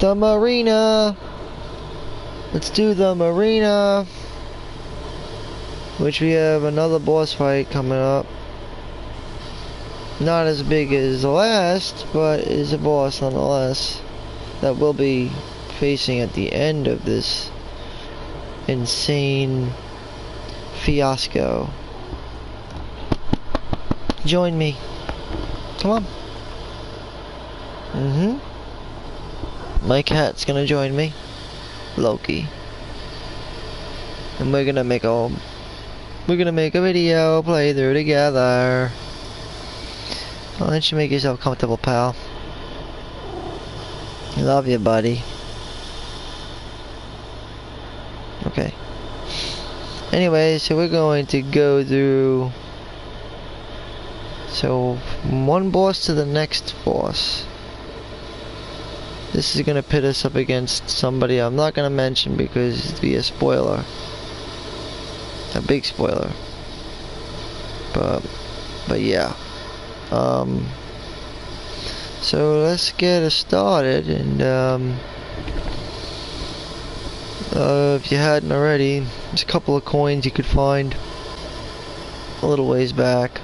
The Marina! Let's do the Marina! Which we have another boss fight coming up. Not as big as the last, but is a boss nonetheless. That we'll be facing at the end of this insane fiasco. Join me. Come on. My cat's gonna join me. Loki. And we're gonna make a video playthrough together. Why don't you make yourself comfortable, pal? Love you, buddy. Okay. Anyway, so we're going to go through. So, one boss to the next boss. This is gonna pit us up against somebody I'm not gonna mention because it'd be a spoiler. A big spoiler. But yeah. So let's get us started, and if you hadn't already, there's a couple of coins you could find a little ways back.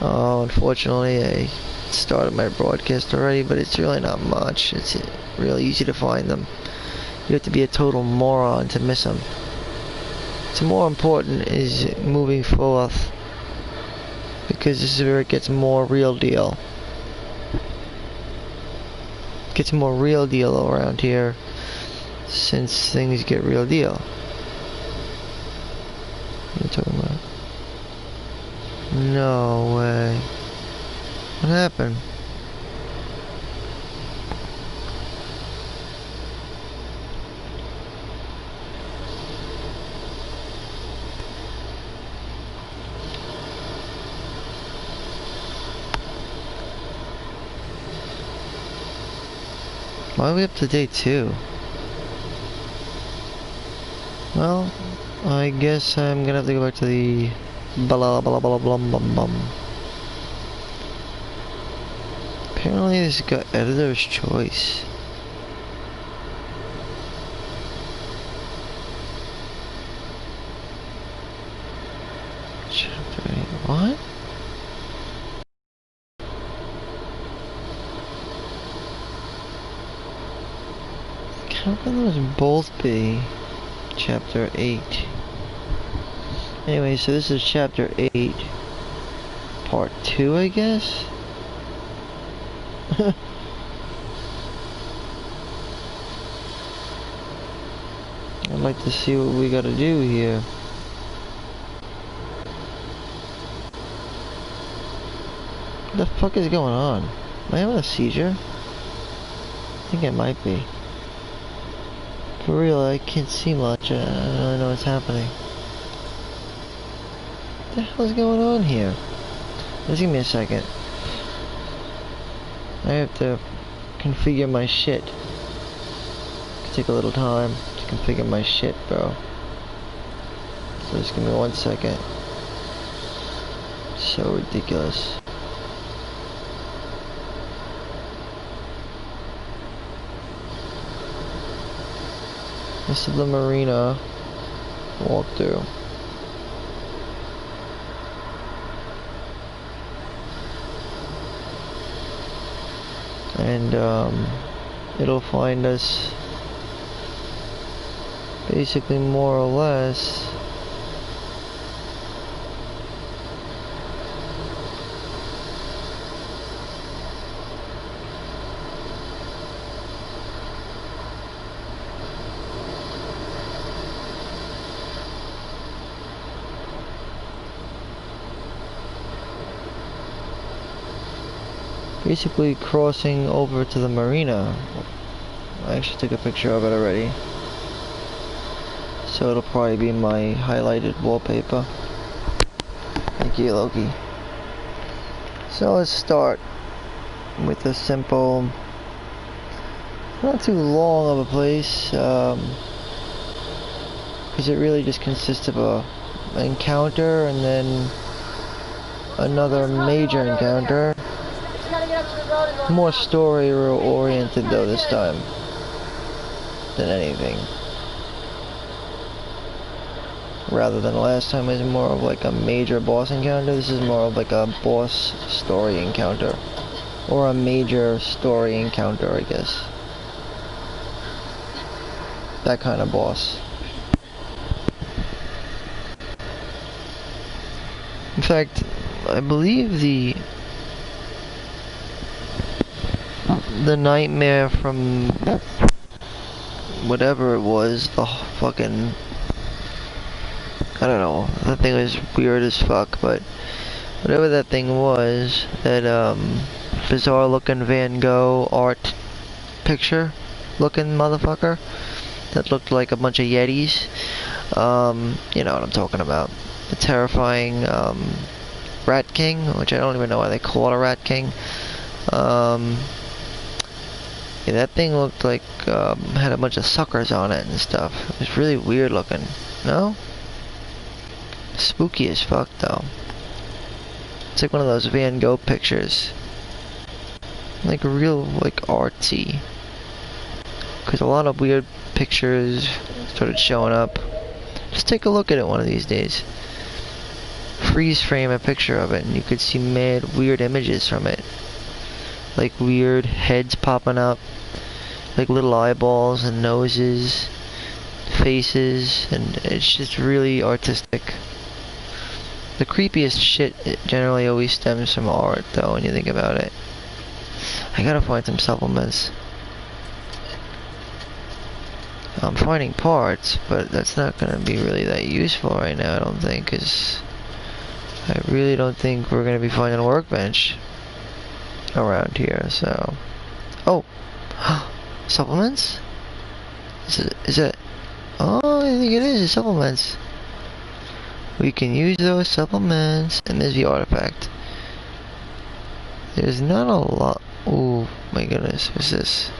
Unfortunately, I started my broadcast already, but it's really not much. It's really easy to find them. You have to be a total moron to miss them. What's more important is moving forth, because this is where it gets more real deal. It gets more real deal around here, since things get real deal. What are you talking about? No way. What happened? Why are we up to day 2? Well, I guess I'm gonna have to go back to the blah blah blah blum bum bum. Apparently this got editor's choice. Chapter 8. What? How can those both be chapter 8? Anyway, so this is chapter 8, part 2, I guess? I'd like to see what we gotta do here. What the fuck is going on? Am I having a seizure? I think I might be. For real, I can't see much. I don't really know what's happening. What the hell is going on here? Just give me a second. I have to configure my shit. Could take a little time to configure my shit, bro. So just give me 1 second. So ridiculous. This is the Marina walkthrough. And it'll find us basically more or less crossing over to the Marina. I actually took a picture of it already, so it'll probably be my highlighted wallpaper. Thank you, Loki. So let's start with a simple, not too long of a place, because it really just consists of an encounter and then another major encounter. More story oriented though this time than anything. Rather than last time it was more of like a major boss encounter, this is more of like a boss story encounter. Or a major story encounter, I guess. That kind of boss. In fact, I believe the nightmare from whatever it was, the fucking, I don't know, that thing was weird as fuck, but whatever that thing was, that bizarre looking Van Gogh art picture looking motherfucker that looked like a bunch of Yetis, you know what I'm talking about. The terrifying Rat King, which I don't even know why they call it a Rat King. Yeah, that thing looked like had a bunch of suckers on it and stuff. It was really weird looking. No? Spooky as fuck though. It's like one of those Van Gogh pictures. Like real, like artsy. Because a lot of weird pictures started showing up. Just take a look at it one of these days. Freeze frame a picture of it and you could see mad weird images from it. Like weird heads popping up. Like little eyeballs and noses. Faces. And it's just really artistic. The creepiest shit generally always stems from art though when you think about it. I gotta find some supplements. I'm finding parts, but that's not gonna be really that useful right now, I don't think, because I really don't think we're gonna be finding a workbench around here, so. Oh! Supplements? Is it? Oh, I think it is supplements. We can use those supplements, and there's the artifact. There's not a lot. Oh my goodness, what's this?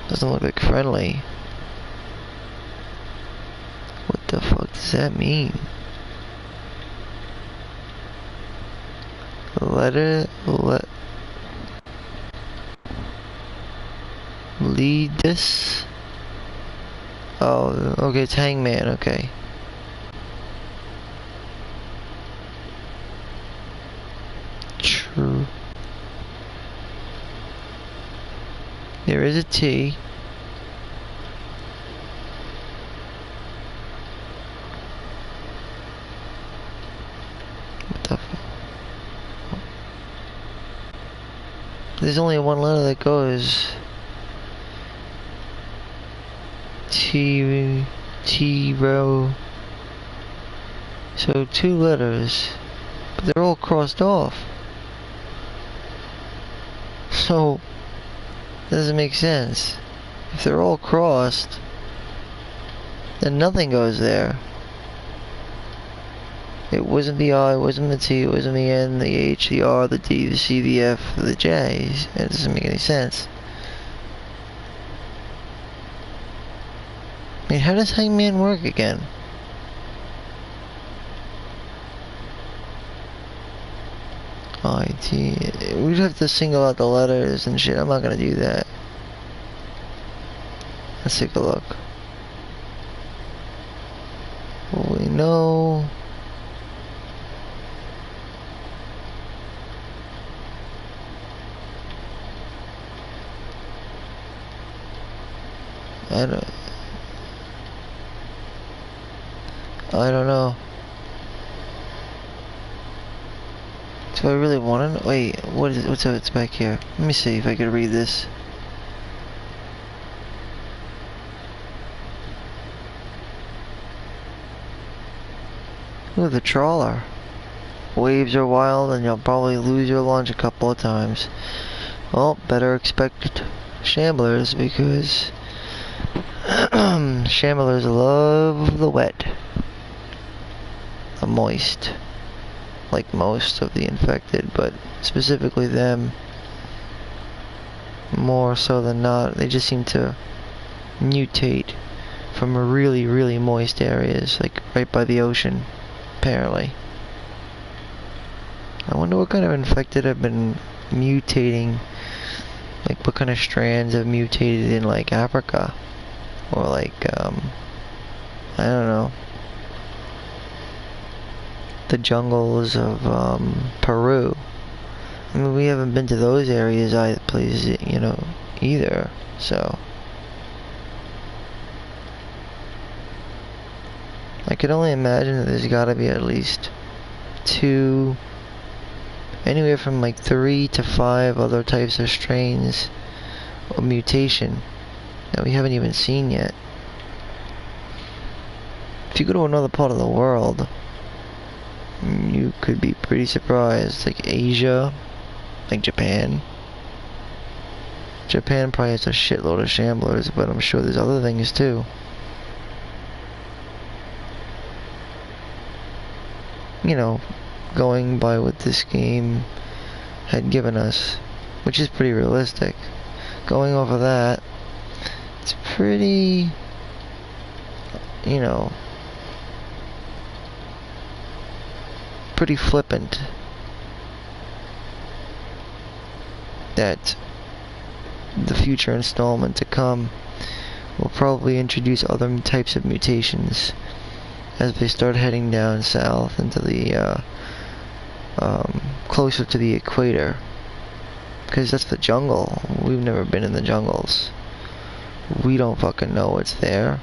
Doesn't look like friendly. What the fuck does that mean? Lead this. Oh, okay, it's Hangman, okay. True. There is a T. What the fuck? There's only one letter that goes. T-row. So 2 letters. But they're all crossed off. So, doesn't make sense. If they're all crossed, then nothing goes there. It wasn't the I, it wasn't the T, it wasn't the N, the H, the R, the D, the C, the F, the J. It doesn't make any sense. I mean, how does Hangman work again? I-T... We'd have to single out the letters and shit. I'm not gonna do that. Let's take a look. Well, we know... I don't know. Do I really want to? Wait, what's back here? Let me see if I can read this. Ooh, the trawler. Waves are wild and you'll probably lose your launch a couple of times. Well, better expect shamblers because shamblers love the wet. The moist. Like most of the infected, but specifically them more so than not. They just seem to mutate from really, really moist areas, like right by the ocean, apparently. I wonder what kind of infected have been mutating. Like, what kind of strands have mutated in, like, Africa? Or, like, I don't know. The jungles of, Peru. I mean, we haven't been to those areas either, places, you know, either, so. I could only imagine that there's gotta be at least 2, anywhere from like 3 to 5 other types of strains of mutation that we haven't even seen yet. If you go to another part of the world, you could be pretty surprised. Like Asia, like Japan. Japan probably has a shitload of shamblers, but I'm sure there's other things too. You know, going by what this game had given us, which is pretty realistic. Going off of that, it's pretty, you know, pretty flippant that the future installment to come will probably introduce other types of mutations as they start heading down south into the closer to the equator, because that's the jungle. We've never been in the jungles. We don't fucking know what's there,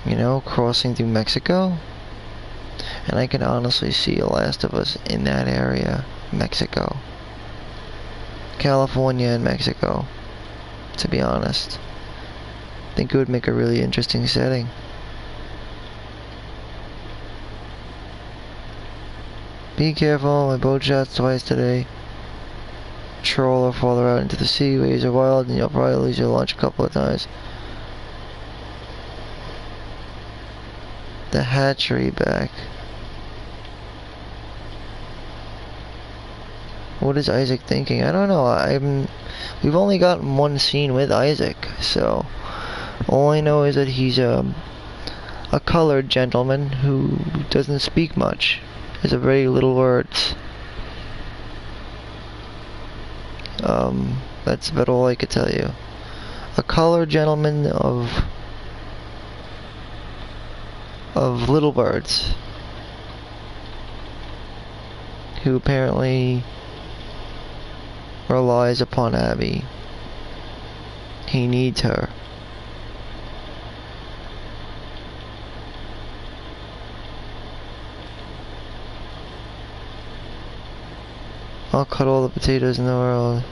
you know, crossing through Mexico, and I can honestly see a Last of Us in that area. Mexico, California and Mexico, to be honest. I think it would make a really interesting setting. Be careful, my boat shots twice today. Trawler farther out into the sea, waves are wild, and you'll probably lose your launch a couple of times. The hatchery back. What is Isaac thinking? I don't know. We've only gotten one scene with Isaac, so all I know is that he's a colored gentleman who doesn't speak much. Has very little words. That's about all I could tell you. A colored gentleman of little words, who apparently relies upon Abby. He needs her. I'll cut all the potatoes in the world.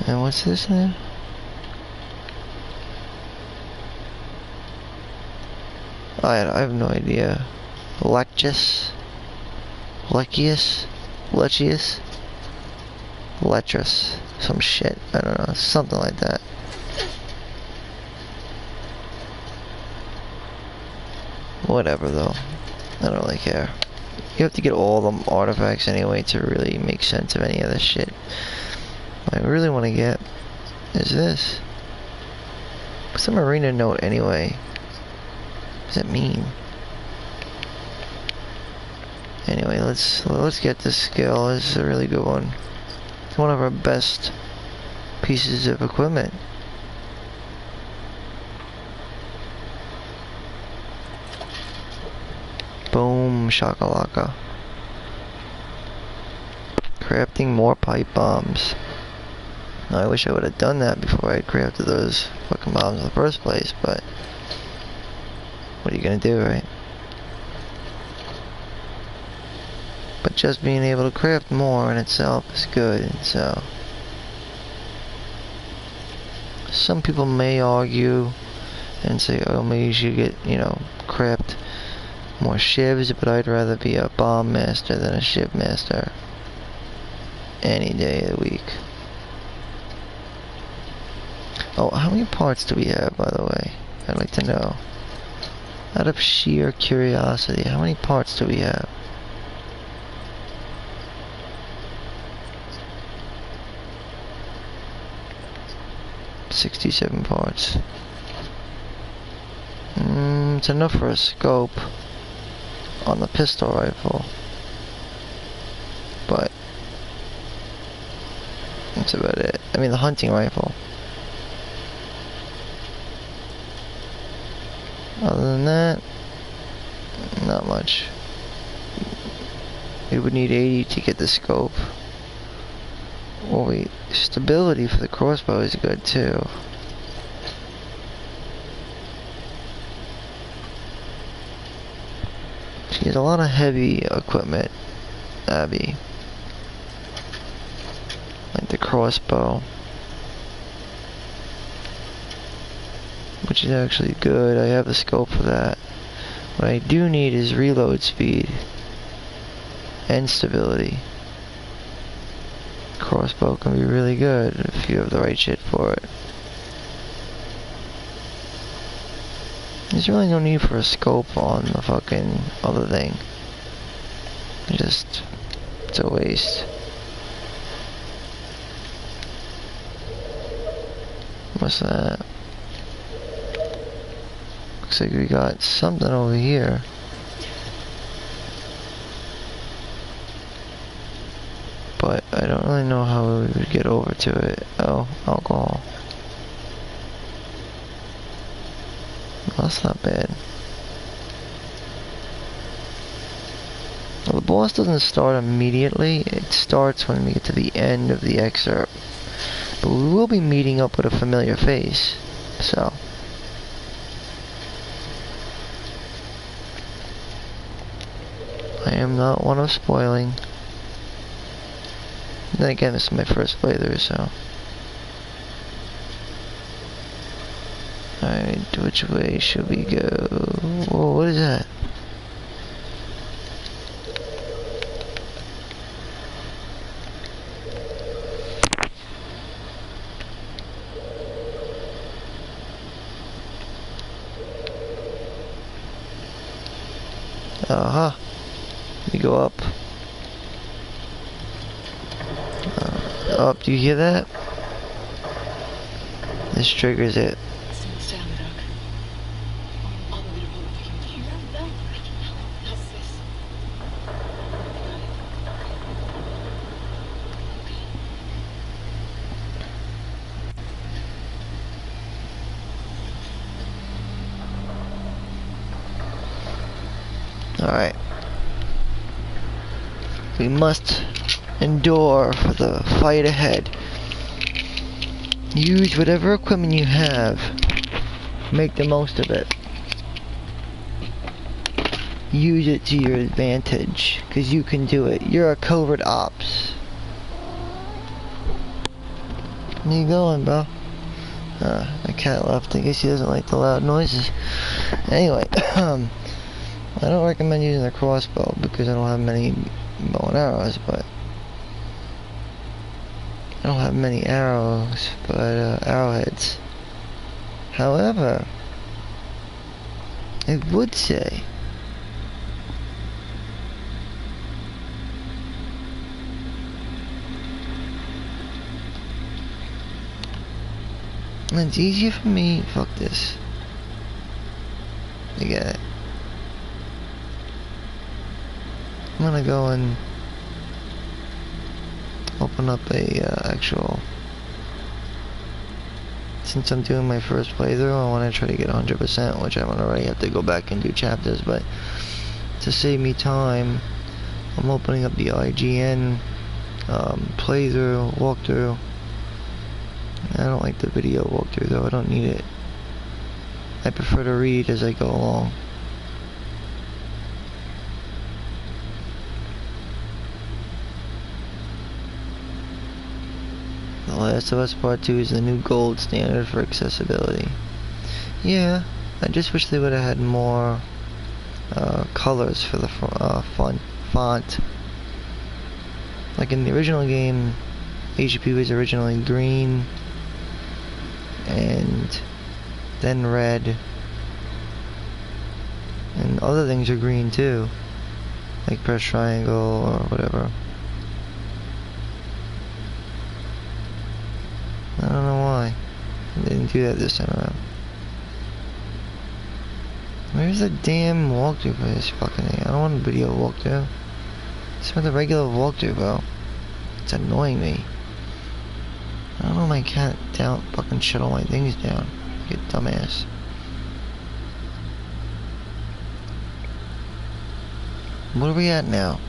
And what's this now? I have no idea. Lectus? Lechius? Lechius? Letrus. Some shit. I don't know. Something like that. Whatever though. I don't really care. You have to get all the artifacts anyway to really make sense of any of this shit. What I really want to get is this. What's a Marina note anyway? What does that mean? Anyway, let's get this skill. This is a really good one. It's one of our best pieces of equipment. Boom shakalaka. Crafting more pipe bombs. Now, I wish I would have done that before I crafted those fucking bombs in the first place, but what are you gonna do, right? But just being able to craft more in itself is good, so some people may argue and say, oh, maybe you should get, you know, craft more shivs, but I'd rather be a bomb master than a shiv master any day of the week. Oh, how many parts do we have, by the way? I'd like to know. Out of sheer curiosity, how many parts do we have? $67 parts. It's enough for a scope. on the pistol rifle. But that's about it. I mean the hunting rifle. Other than that, not much. We would need 80 to get the scope. Oh wait, stability for the crossbow is good too. She has a lot of heavy equipment, Abby. Like the crossbow. Which is actually good. I have the scope for that. What I do need is reload speed. And stability. Crossbow can be really good if you have the right shit for it. There's really no need for a scope on the fucking other thing. It's a waste. What's that? Looks like we got something over here. But I don't really know how we would get over to it. Oh, alcohol. Well, that's not bad. Well, the boss doesn't start immediately. It starts when we get to the end of the excerpt. But we will be meeting up with a familiar face. So. I am not one of spoiling. Then again, this is my first playthrough, so. Alright, which way should we go? Whoa, what is that? Uh-huh. Let me go up. Up, do you hear that? This triggers it. Alright. We must endure for the fight ahead. Use whatever equipment you have. Make the most of it. Use it to your advantage, because you can do it. You're a covert ops. Where you going, bro? My cat left. I guess he doesn't like the loud noises. Anyway, I don't recommend using the crossbow because I don't have many bow and arrows, but I don't have many arrows, but arrowheads. However, I would say it's easier for me. Fuck this. I get it. I'm gonna go and open up a actual. Since I'm doing my first playthrough, I want to try to get 100%, which I'm gonna already have to go back and do chapters. But to save me time, I'm opening up the IGN playthrough, walkthrough. I don't like the video walkthrough though. I don't need it. I prefer to read as I go along. The Last of Us Part 2 is the new gold standard for accessibility. Yeah, I just wish they would have had more colors for the font. Like in the original game, HP was originally green, and then red, and other things are green too, like press triangle or whatever. I don't know why they didn't do that this time around. Where's the damn walkthrough for this fucking thing? I don't want a video walkthrough. Just want the regular walkthrough, bro. It's annoying me. I don't know my cat down fucking shut all my things down. You dumbass. What are we at now?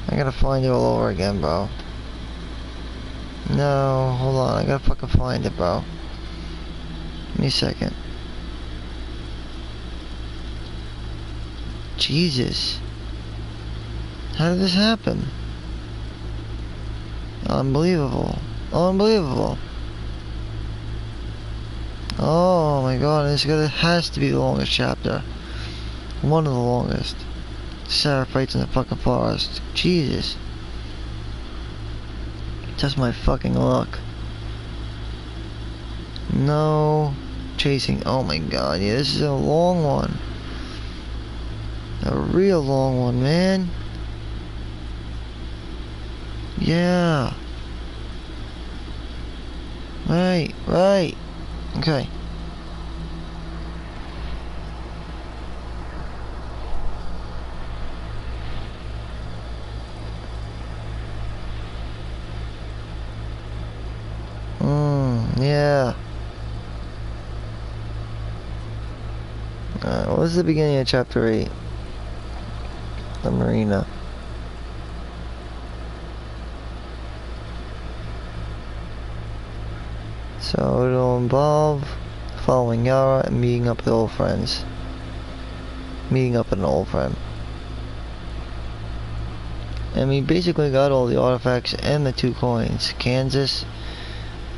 I gotta find it all over again, bro. No, hold on. I gotta fucking find it, bro. Give me a second. Jesus. How did this happen? Unbelievable. Unbelievable. Oh my god, has to be the longest chapter. One of the longest. Sarah fights in the fucking forest. Jesus. Just my fucking luck. No chasing. Oh my god, yeah, this is a long one. A real long one, man. Yeah. Right, right. Okay. Yeah. What was the beginning of chapter 8? The Marina. So it'll involve following Yara and meeting up with old friends. Meeting up with an old friend. And we basically got all the artifacts and the 2 coins. Kansas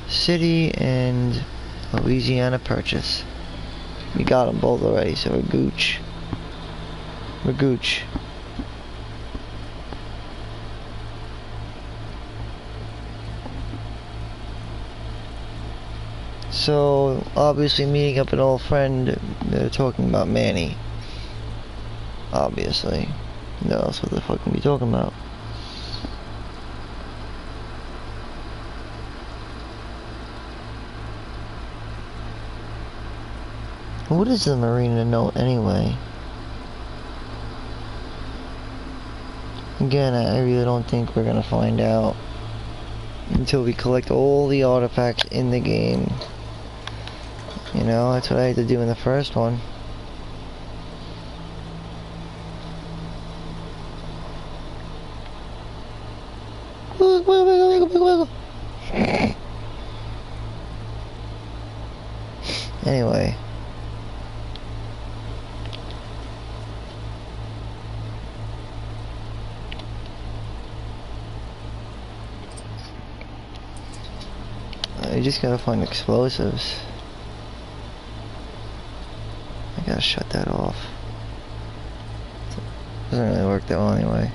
City and Louisiana Purchase. We got them both already, so we're gooch. We're gooch. So, obviously meeting up an old friend, they're talking about Manny. Obviously. No else what the fuck can we be talking about? What is the Marina note anyway? Again, I really don't think we're gonna find out until we collect all the artifacts in the game. You know, that's what I had to do in the first one. Anyway. You just gotta find explosives. I gotta shut that off. Doesn't really work that well anyway.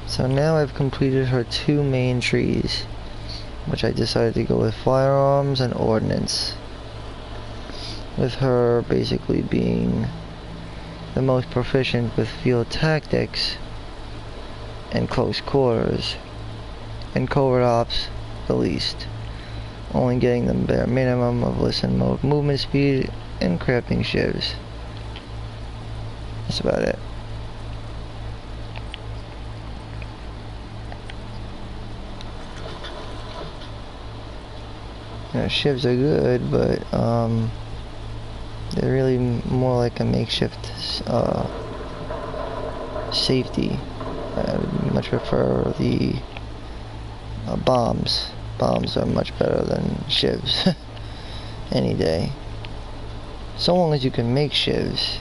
So now I've completed her 2 main trees, which I decided to go with firearms and ordnance. With her basically being the most proficient with field tactics and close quarters, and covert ops the least, only getting the bare minimum of listen mode, movement speed, and crafting shivs. That's about it. You know, shivs are good, but they're really more like a makeshift safety. I would much prefer the bombs. Bombs are much better than shivs. Any day. So long as you can make shivs.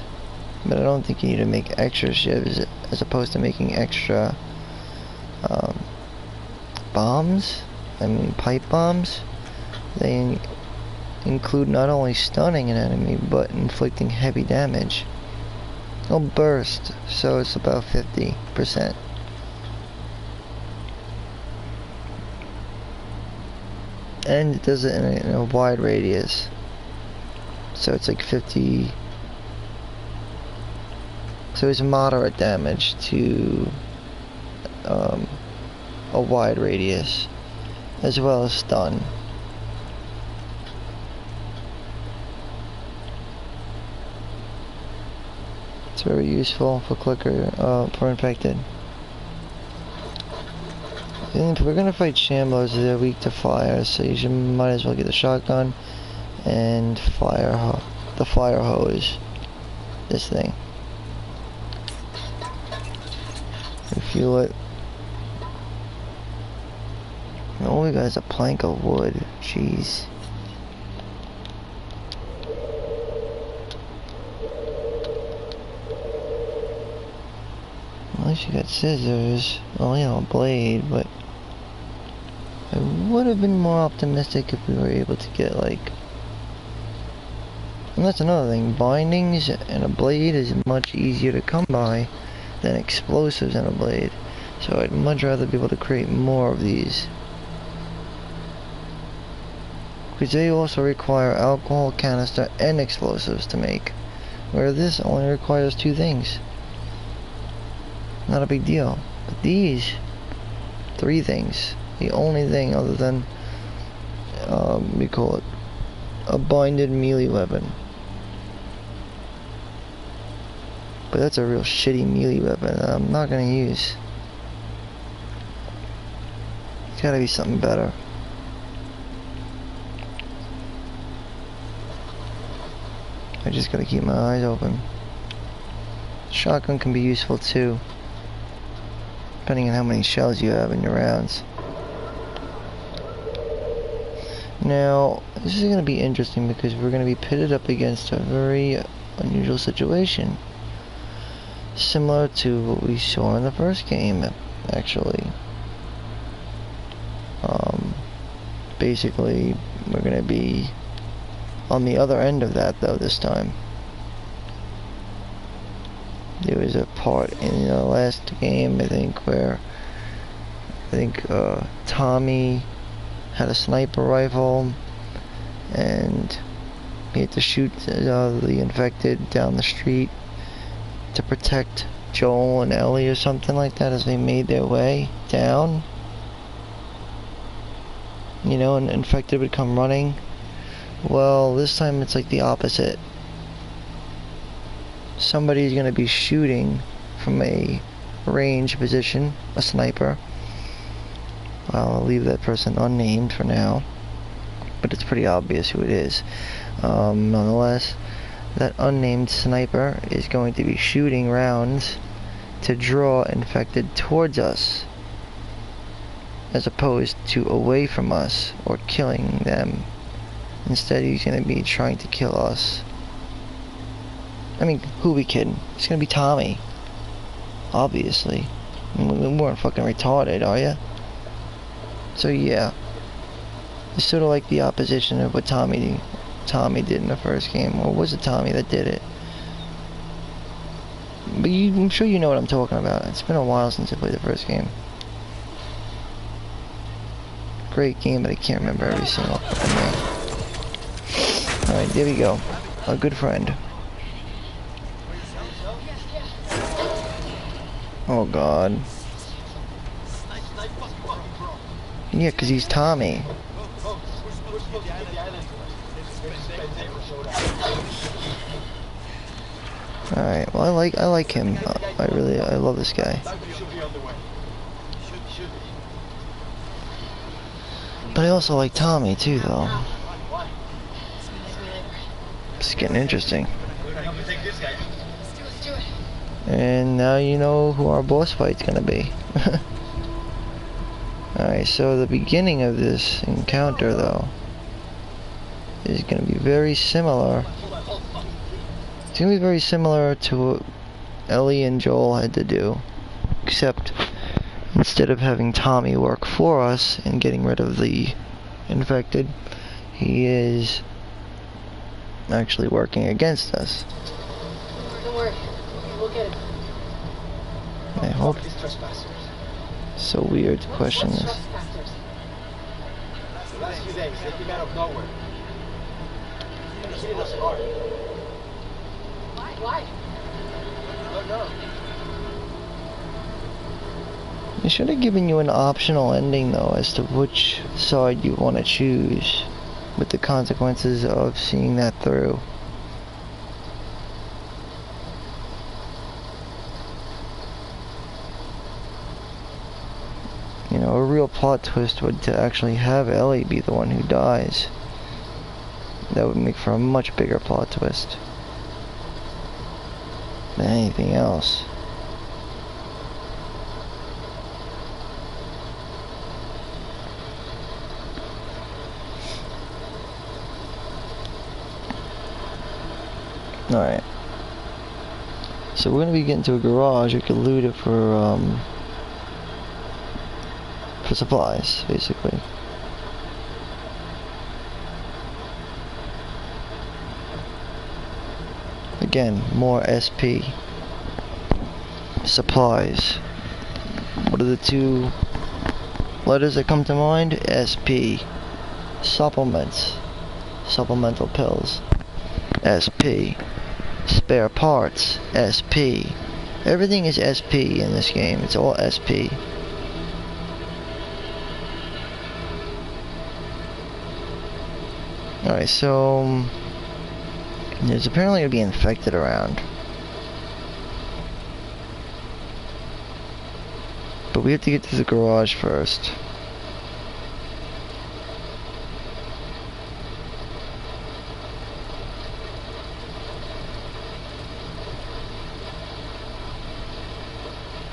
But I don't think you need to make extra shivs as opposed to making extra bombs. I mean pipe bombs. They include not only stunning an enemy, but inflicting heavy damage. It'll burst, so it's about 50%. And it does it in a wide radius. So it's like 50. So it's moderate damage to a wide radius, as well as stun. It's very useful for for infected. And we're gonna fight Shambos, they're weak to fire, so you might as well get the shotgun and the fire hose. This thing. Refuel it. And all we got is a plank of wood. Jeez. At least you got scissors. Well, you know, a blade, but I would have been more optimistic if we were able to get, like... And that's another thing. Bindings and a blade is much easier to come by than explosives and a blade. So I'd much rather be able to create more of these. Because they also require alcohol canister and explosives to make. Where this only requires 2 things. Not a big deal. But these 3 things. The only thing other than we call it a binded melee weapon. But that's a real shitty melee weapon that I'm not gonna use. It's gotta be something better. I just gotta keep my eyes open. Shotgun can be useful too, depending on how many shells you have in your rounds. Now, this is gonna be interesting because we're gonna be pitted up against a very unusual situation. Similar to what we saw in the first game, actually. Basically, we're gonna be on the other end of that, though, this time. There was a part in the last game, I think, where Tommy had a sniper rifle, and he had to shoot the infected down the street to protect Joel and Ellie or something like that as they made their way down. You know, and infected would come running. Well, this time it's like the opposite. Somebody's gonna be shooting from a range position, a sniper. I'll leave that person unnamed for now, but it's pretty obvious who it is. Nonetheless, that unnamed sniper is going to be shooting rounds to draw infected towards us, as opposed to away from us or killing them. Instead, he's going to be trying to kill us. I mean, who we kidding? It's going to be Tommy. Obviously. We weren't fucking retarded, are ya? So yeah. It's sort of like the opposition of what Tommy did in the first game. Or was it Tommy that did it? But I'm sure you know what I'm talking about. It's been a while since I played the first game. Great game, but I can't remember every single thing. Alright, there we go. A good friend. Oh god. Yeah, because he's Tommy. Alright, well I like him. I love this guy. But I also like Tommy too, though. It's getting interesting. And now you know who our boss fight's gonna be. Alright, so the beginning of this encounter, though, is gonna be very similar. It's gonna be very similar to what Ellie and Joel had to do, except instead of having Tommy work for us and getting rid of the infected, he is actually working against us. Don't worry. We'll get it. I hope. So weird to question this. Last few days, they came out of nowhere. Hitting us hard. Why? I don't know. They should have given you an optional ending, though, as to which side you want to choose, with the consequences of seeing that through. real plot twist would to actually have Ellie be the one who dies. That would make for a much bigger plot twist than anything else. Alright. So we're gonna be getting to a garage. We could loot it for supplies, basically. Again, more SP. Supplies. What are the two letters that come to mind? SP. Supplements. Supplemental pills. SP. Spare parts. SP. Everything is SP in this game. It's all SP. Alright, so there's apparently gonna be infected around. But we have to get to the garage first.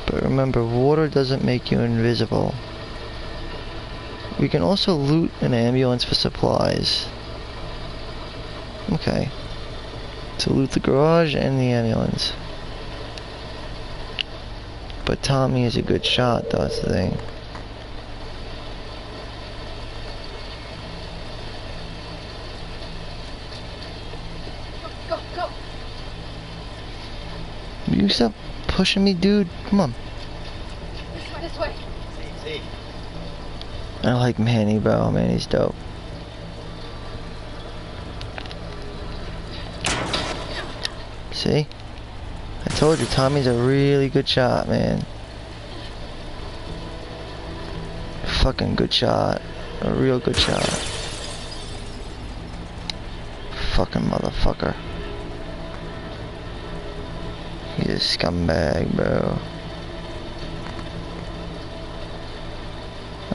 But remember, water doesn't make you invisible. We can also loot an ambulance for supplies. Okay. To loot the garage and the ambulance. But Tommy is a good shot, though, that's the thing. Go, go. Will you stop pushing me, dude? Come on. This way. See. I like Manny, bro. Manny's dope. See? I told you, Tommy's a really good shot, man. Fucking good shot. A real good shot. Fucking motherfucker. He's a scumbag, bro.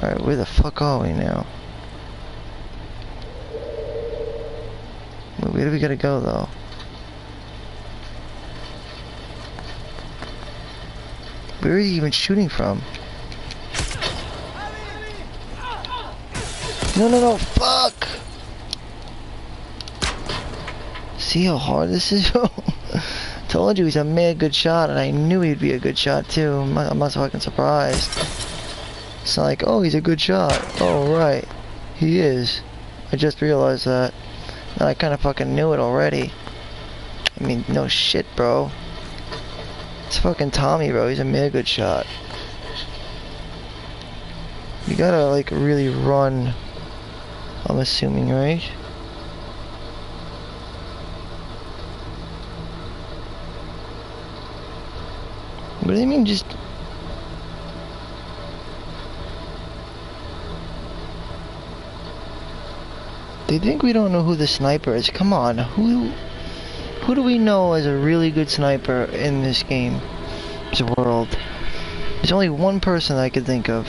Alright, where the fuck are we now? Where do we gotta go, though? Where are you even shooting from? No, fuck! See how hard this is, bro? Told you he's a mad good shot, and I knew he'd be a good shot too. I'm not fucking surprised. It's not like, oh, he's a good shot. Oh, right. He is. I just realized that. And I kinda fucking knew it already. I mean, no shit, bro. It's fucking Tommy, bro. He's a mad good shot. You gotta, like, really run. I'm assuming, right? What do you mean, just... They think we don't know who the sniper is. Come on, who do we know as a really good sniper in this game, this world? There's only one person I could think of.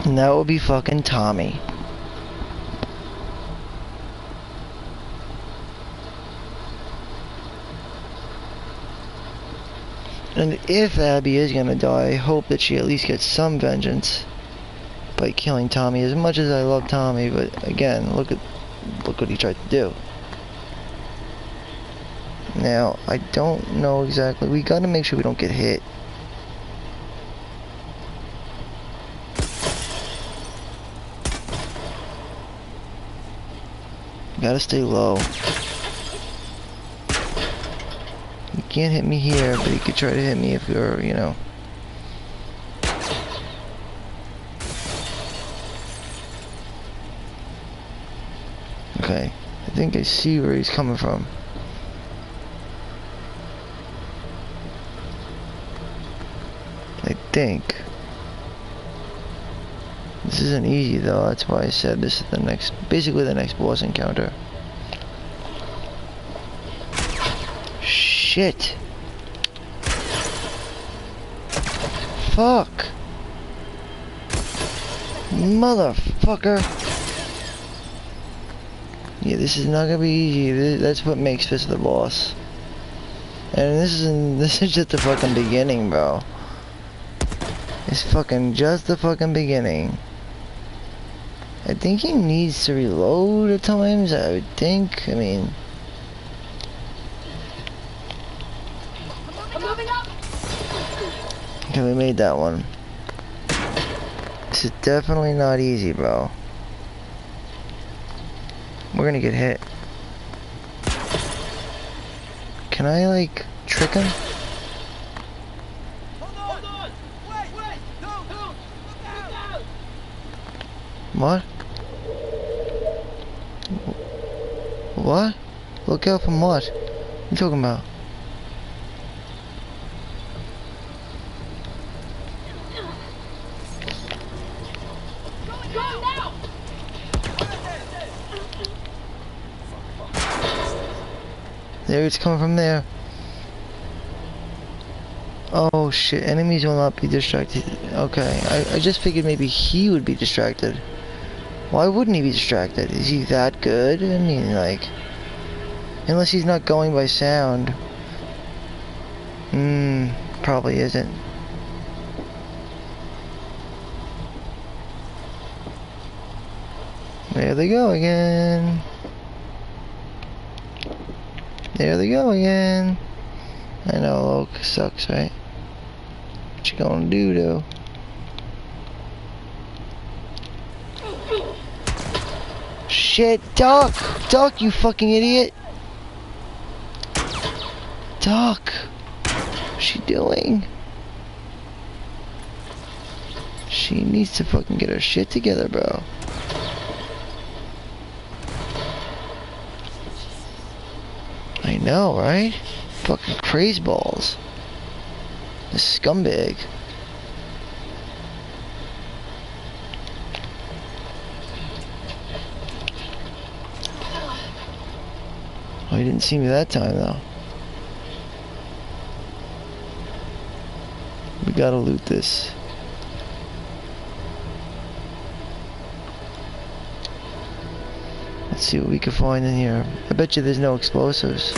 And that would be fucking Tommy. And if Abby is gonna die, I hope that she at least gets some vengeance by killing Tommy. As much as I love Tommy, but again, look what he tried to do. Now, I don't know exactly. We gotta make sure we don't get hit. Gotta stay low. You can't hit me here, but you could try to hit me if you're, you know. Okay, I think I see where he's coming from. I think. This isn't easy though, that's why I said this is the next, basically the next boss encounter. Shit! fuck? Motherfucker. Yeah, this is not gonna be easy. That's what makes this the boss. And this is just the fucking beginning, bro. It's fucking just the fucking beginning. I think he needs to reload at times, I would think. I mean... I'm moving up. Okay, we made that one. This is definitely not easy, bro. We're gonna get hit. Can I, like, trick him? Hold on! Wait! Don't! Look out! What? What? Look out from what? What are you talking about? Go now. There, it's coming from there. Oh shit, enemies will not be distracted. Okay, I just figured maybe he would be distracted. Why wouldn't he be distracted? Is he that good? I mean, like... Unless he's not going by sound. Probably isn't. There they go again. There they go again. I know, Oak sucks, right? What you gonna do, though? Shit, Duck! Duck, you fucking idiot! Duck! What's she doing? She needs to fucking get her shit together, bro. I know, right? Fucking craze balls. This scumbag. Oh, he didn't see me that time, though. We gotta loot this. Let's see what we can find in here. I bet you there's no explosives.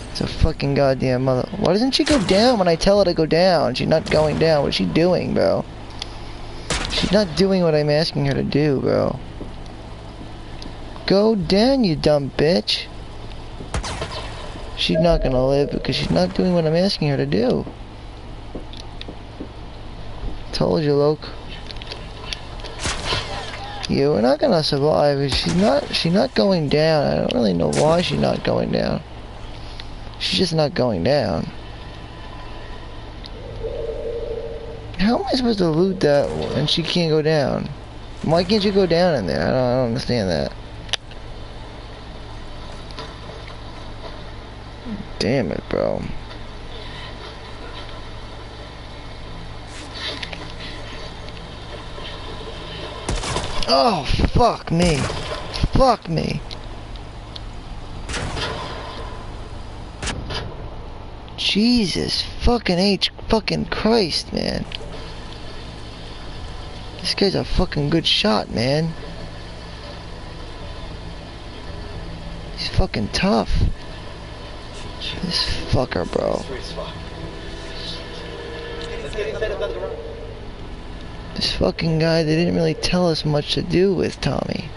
It's a fucking goddamn mother. Why doesn't she go down when I tell her to go down? She's not going down. What's she doing, bro? She's not doing what I'm asking her to do, bro. Go down, you dumb bitch. She's not gonna live because she's not doing what I'm asking her to do. Told you, Loke. You're not gonna survive. She's not going down. I don't really know why she's not going down. She's just not going down. How am I supposed to loot that and she can't go down? Why can't you go down in there? I don't understand that. Damn it, bro. Oh, fuck me. Fuck me. Jesus fucking H fucking Christ, man. This guy's a fucking good shot, man. He's fucking tough. This fucker, bro. This fucking guy, they didn't really tell us much to do with Tommy.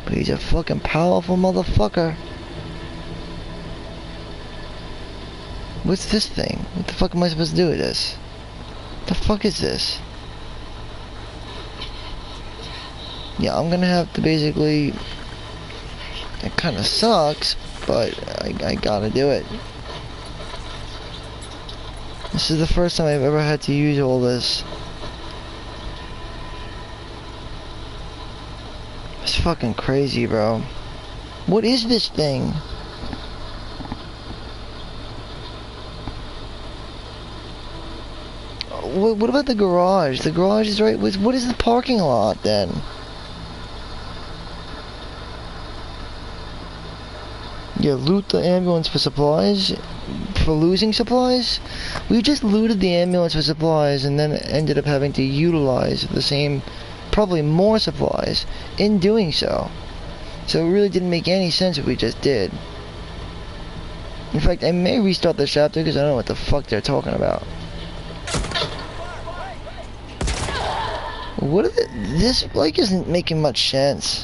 But he's a fucking powerful motherfucker. What's this thing? What the fuck am I supposed to do with this? What the fuck is this? Yeah, I'm gonna have to basically... It kinda sucks, but I gotta do it. This is the first time I've ever had to use all this. It's fucking crazy, bro. What is this thing? What about the garage? The garage is right. What is the parking lot then? Yeah, loot the ambulance for supplies? For losing supplies? We just looted the ambulance for supplies and then ended up having to utilize the same, probably more supplies in doing so. So it really didn't make any sense what we just did. In fact, I may restart the chapter because I don't know what the fuck they're talking about. What are this, like, isn't making much sense.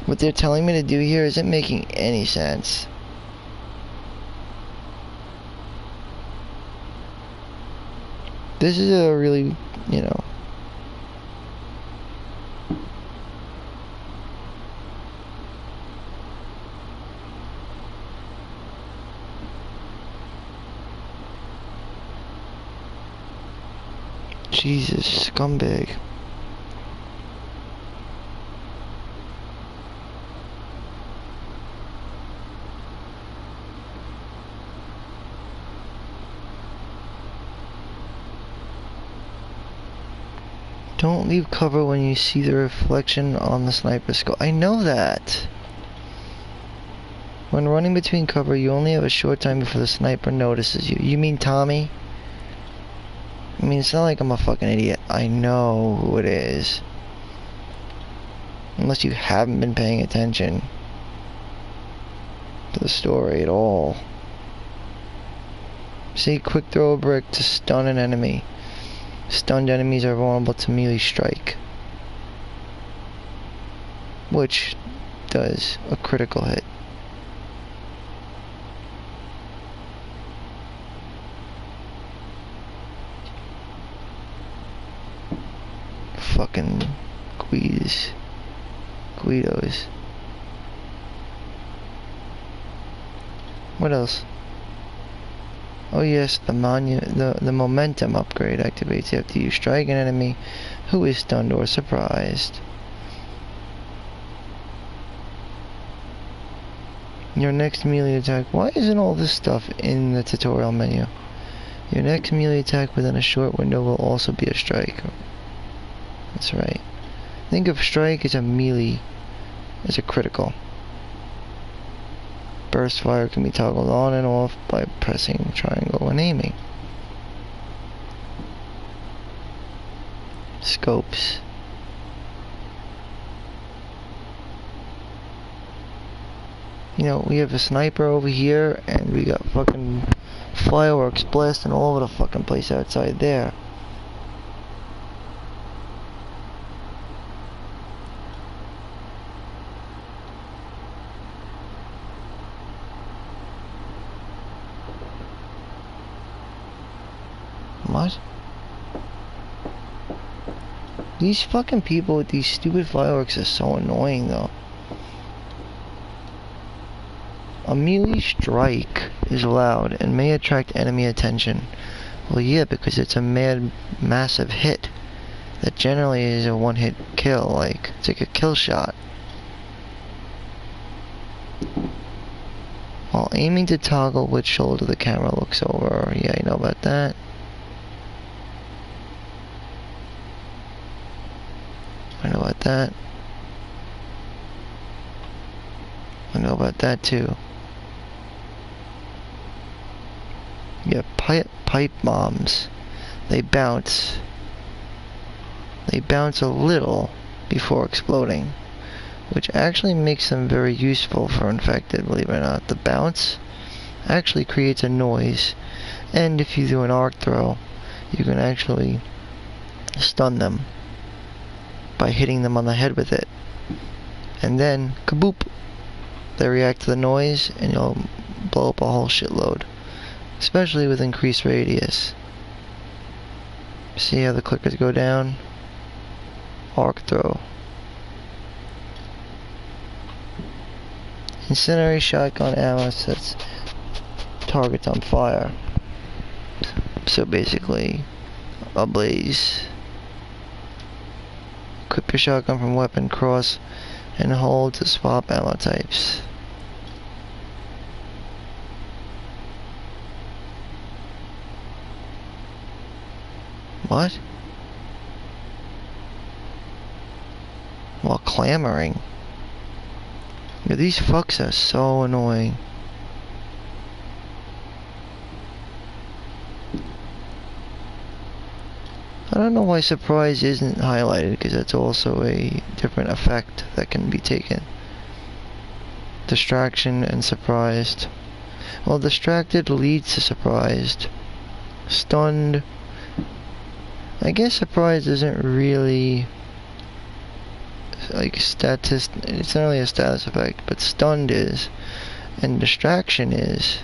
What they're telling me to do here isn't making any sense. This is a really, you know... Jesus, scumbag. Don't leave cover when you see the reflection on the sniper scope. I know that. When running between cover, you only have a short time before the sniper notices you. You mean Tommy? I mean, it's not like I'm a fucking idiot. I know who it is. Unless you haven't been paying attention to the story at all. See, quick throw a brick to stun an enemy. Stunned enemies are vulnerable to melee strike, which does a critical hit. Fucking Guidos. What else? Oh yes, the momentum upgrade activates after you strike an enemy who is stunned or surprised. Your next melee attack. Why isn't all this stuff in the tutorial menu? Your next melee attack within a short window will also be a strike. That's right. Think of strike as a melee, as a critical. Burst fire can be toggled on and off by pressing triangle and aiming. Scopes. You know, we have a sniper over here, and we got fucking fireworks blasting all over the fucking place outside there. What? These fucking people with these stupid fireworks are so annoying, though. A melee strike is loud and may attract enemy attention. Well, yeah, because it's a massive hit. That generally is a one-hit kill, like, it's like a kill shot. While aiming to toggle which shoulder the camera looks over. Yeah, you know about that. I know about that. I know about that too. Yeah, pipe bombs. They bounce a little before exploding, which actually makes them very useful for infected, believe it or not. The bounce actually creates a noise, and if you do an arc throw, you can actually stun them by hitting them on the head with it. And then, kaboop! They react to the noise, and you'll blow up a whole shitload. Especially with increased radius. See how the clickers go down? Arc throw. Incendiary shotgun ammo sets targets on fire. So basically, a blaze. Equip your shotgun from weapon cross and hold to swap ammo types. What? While clamoring. Yeah, these fucks are so annoying. don't know why surprise isn't highlighted, because that's also a different effect that can be taken. Distraction and surprised. Well, distracted leads to surprised. Stunned. I guess surprise isn't really like it's not really a status effect, but stunned is, and distraction is.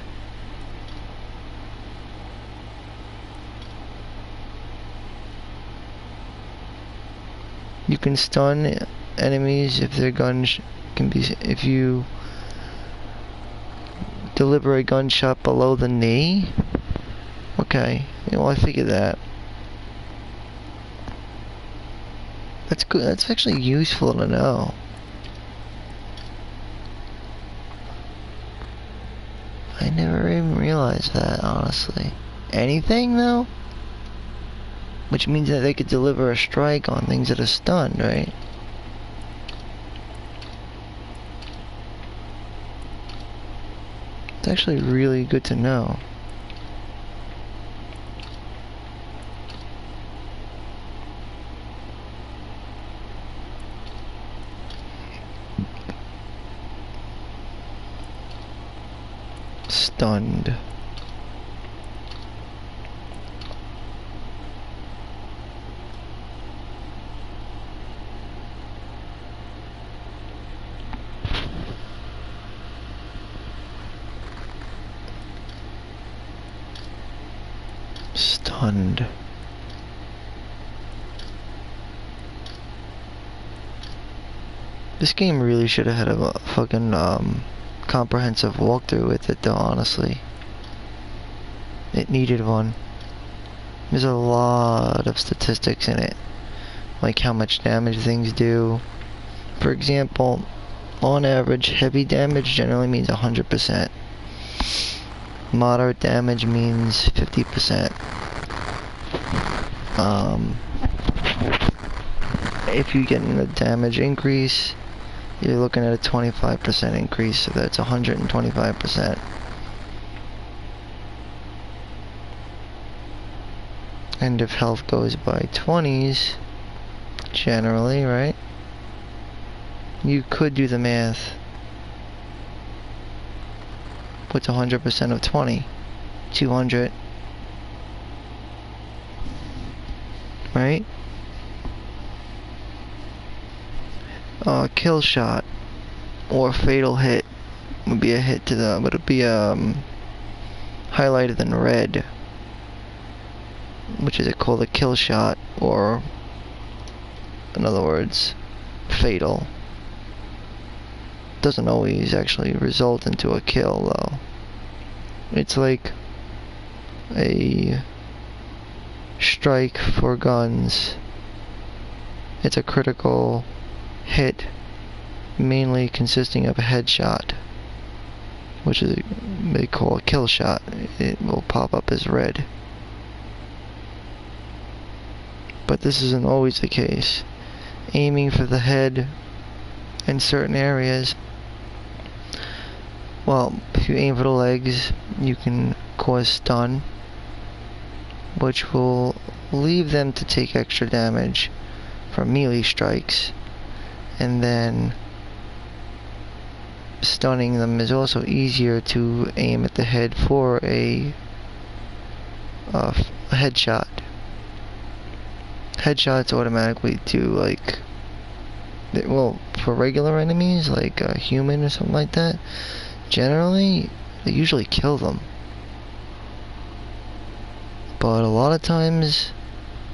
You can stun enemies if their guns can be, if you deliver a gunshot below the knee. Okay, well I figured that. That's good. That's actually useful to know. I never even realized that, honestly. Anything, though? Which means that they could deliver a strike on things that are stunned, right? It's actually really good to know. Stunned. Stunned. This game really should have had a fucking comprehensive walkthrough with it, though, honestly. It needed one. There's a lot of statistics in it, like how much damage things do. For example, on average, heavy damage generally means 100%. Moderate damage means 50%. If you get a damage increase, you're looking at a 25% increase, so that's 125%. And if health goes by 20s, generally, right? You could do the math. What's 100% of 20? 200. Right? Kill shot or fatal hit would be a hit to the, would it be highlighted in red, which is called a kill shot, or in other words, fatal. Doesn't always actually result into a kill, though. It's like a strike for guns. It's a critical hit, mainly consisting of a headshot, which is they call a kill shot. It will pop up as red. But this isn't always the case. Aiming for the head in certain areas, well, if you aim for the legs, you can cause stun, which will leave them to take extra damage from melee strikes. And then stunning them is also easier to aim at the head for a headshot. Headshots automatically do, like, well, for regular enemies, like a human or something like that, generally, they usually kill them. But a lot of times,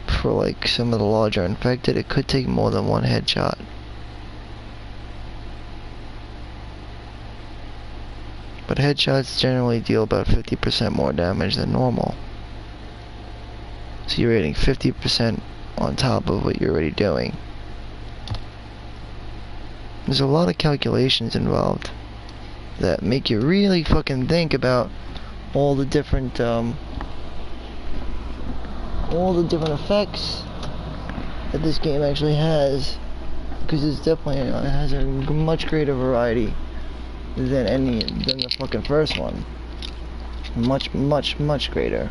for like some of the larger infected, it could take more than one headshot. But headshots generally deal about 50% more damage than normal. So you're adding 50% on top of what you're already doing. There's a lot of calculations involved that make you really fucking think about all the different effects that this game actually has, because it's definitely it has a much greater variety than the fucking first one. Much greater.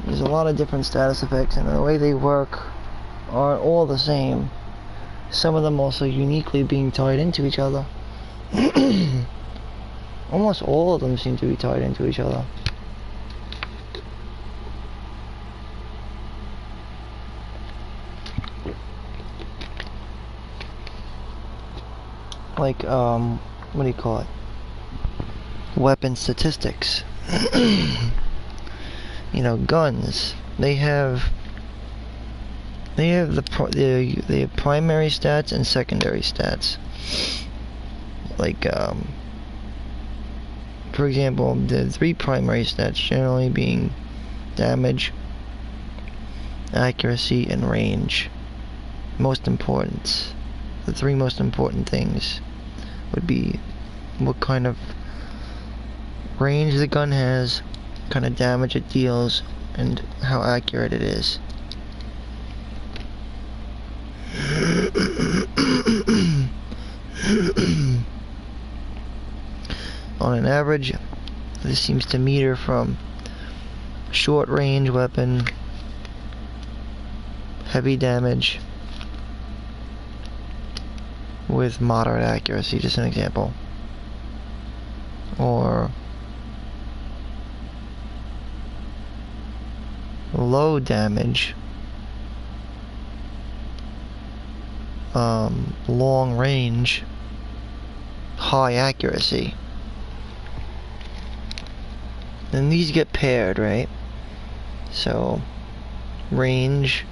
There's a lot of different status effects, and the way they work aren't all the same. Some of them also uniquely being tied into each other. Almost all of them seem to be tied into each other. Like, what do you call it? Weapon statistics. You know, guns. They have primary stats and secondary stats. Like, for example, the 3 primary stats generally being damage, accuracy, and range. Most important. The 3 most important things would be what kind of range the gun has, what kind of damage it deals, and how accurate it is. On an average, this seems to meter from short range weapon, heavy damage, with moderate accuracy, just an example. Or low damage, long range, high accuracy. Then these get paired, right? So, range,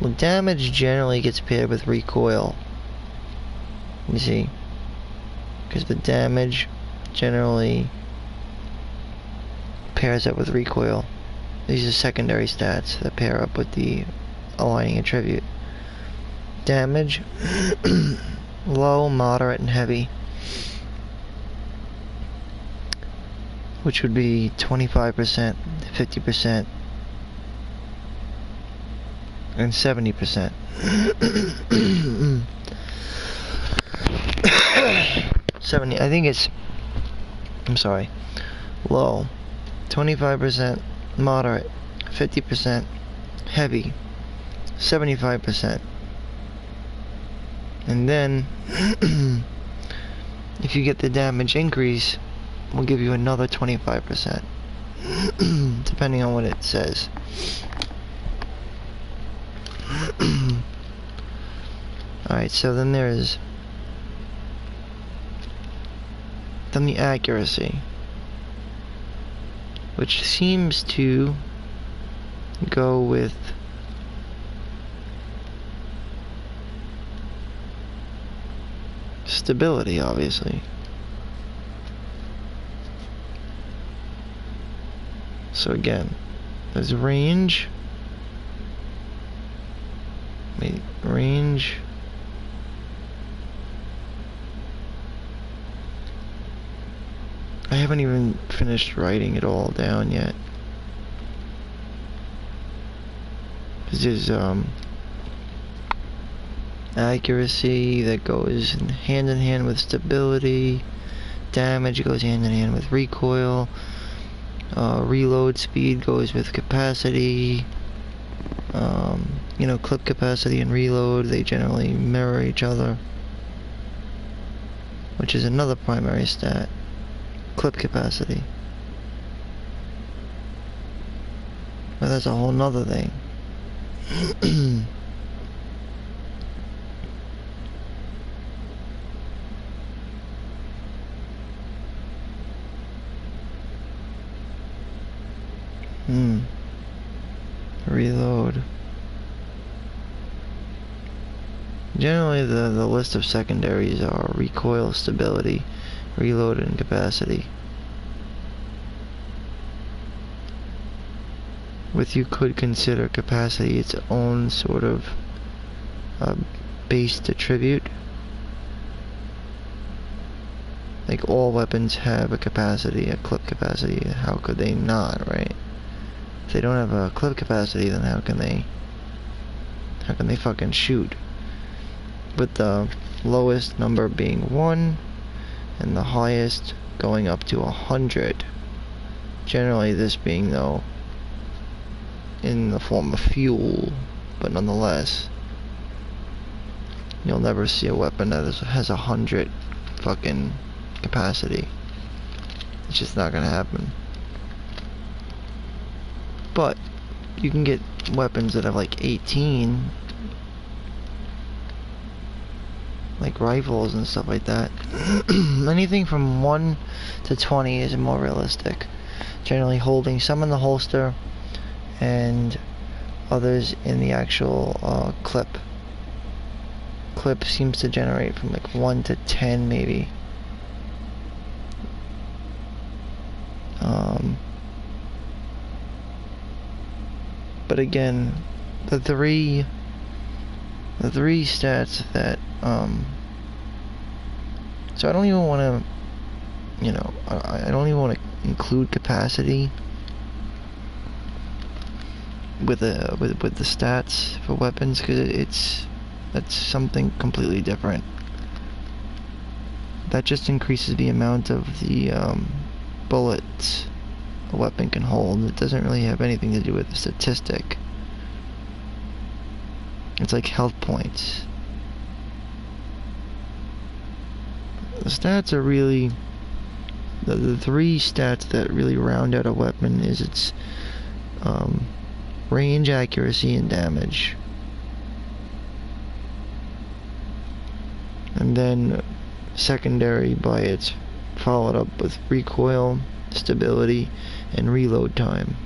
well, damage generally gets paired with recoil. You see? Because the damage generally pairs up with recoil. These are secondary stats that pair up with the aligning attribute. Damage, low, moderate, and heavy. Which would be 25%, 50%, and 70%. 70, I think it's, I'm sorry, low, 25%, moderate, 50%, heavy, 75%. And then, if you get the damage increase, we'll give you another 25%, depending on what it says. Alright, so then there's the accuracy, which seems to go with stability, obviously. So again, there's range. Range. I haven't even finished writing it all down yet. There's accuracy that goes hand in hand with stability. Damage goes hand in hand with recoil. Reload speed goes with capacity. You know, clip capacity and reload, they generally mirror each other, which is another primary stat. Clip capacity. But that's a whole nother thing. Reload. Generally, the list of secondaries are recoil, stability, reload, and capacity. With you could consider capacity its own sort of based attribute. Like all weapons have a capacity, a clip capacity. How could they not, right? If they don't have a clip capacity, then how can they fucking shoot? With the lowest number being 1 and the highest going up to 100. Generally this being, though, in the form of fuel, but nonetheless, you'll never see a weapon that has 100 fucking capacity. It's just not gonna happen. But you can get weapons that have like 18, like rifles and stuff like that. Anything from 1 to 20 is more realistic. Generally holding some in the holster and others in the actual clip. Clip seems to generate from like 1 to 10 maybe. But again, the three stats that so I don't even want to, you know, I don't even want to include capacity with the stats for weapons, because that's something completely different. That just increases the amount of the bullets a weapon can hold. It doesn't really have anything to do with the statistic. It's like health points. The stats are really the three stats that really round out a weapon is its range, accuracy, and damage. And then secondary by its followed up with recoil, stability, and reload time.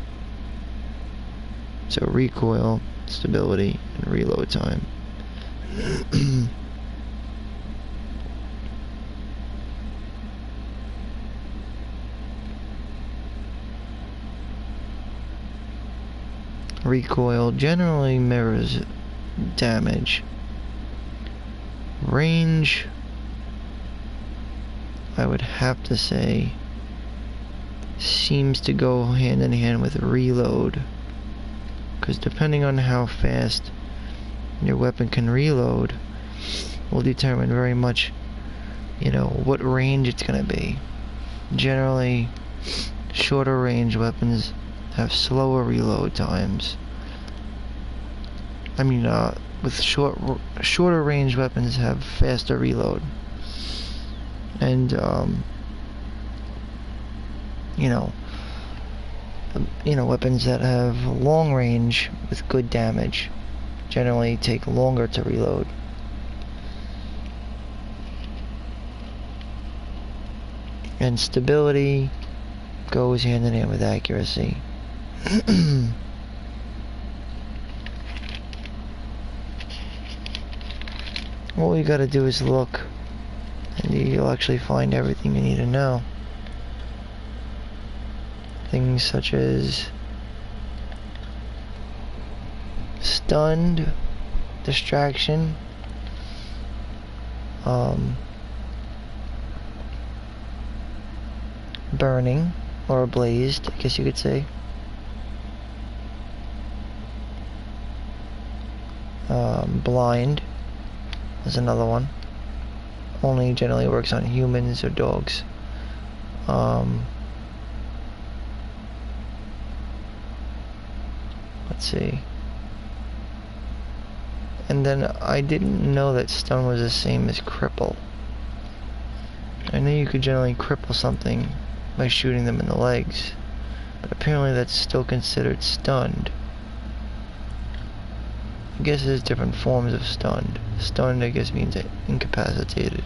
So recoil, stability, and reload time. Recoil generally mirrors damage. Range, I would have to say, seems to go hand in hand with reload, because depending on how fast your weapon can reload will determine very much, you know, what range it's gonna be. Generally, shorter range weapons have slower reload times. I mean, with shorter range weapons have faster reload. And you know, weapons that have long range with good damage generally take longer to reload. And stability goes hand in hand with accuracy. All you gotta do is look, and you'll actually find everything you need to know. Things such as stunned, distraction, burning, or ablazed, I guess you could say. Blind is another one. Only generally works on humans or dogs. Let's see. And then I didn't know that stun was the same as cripple. I know you could generally cripple something by shooting them in the legs, but apparently that's still considered stunned. I guess there's different forms of stunned. Stunned, I guess, means incapacitated.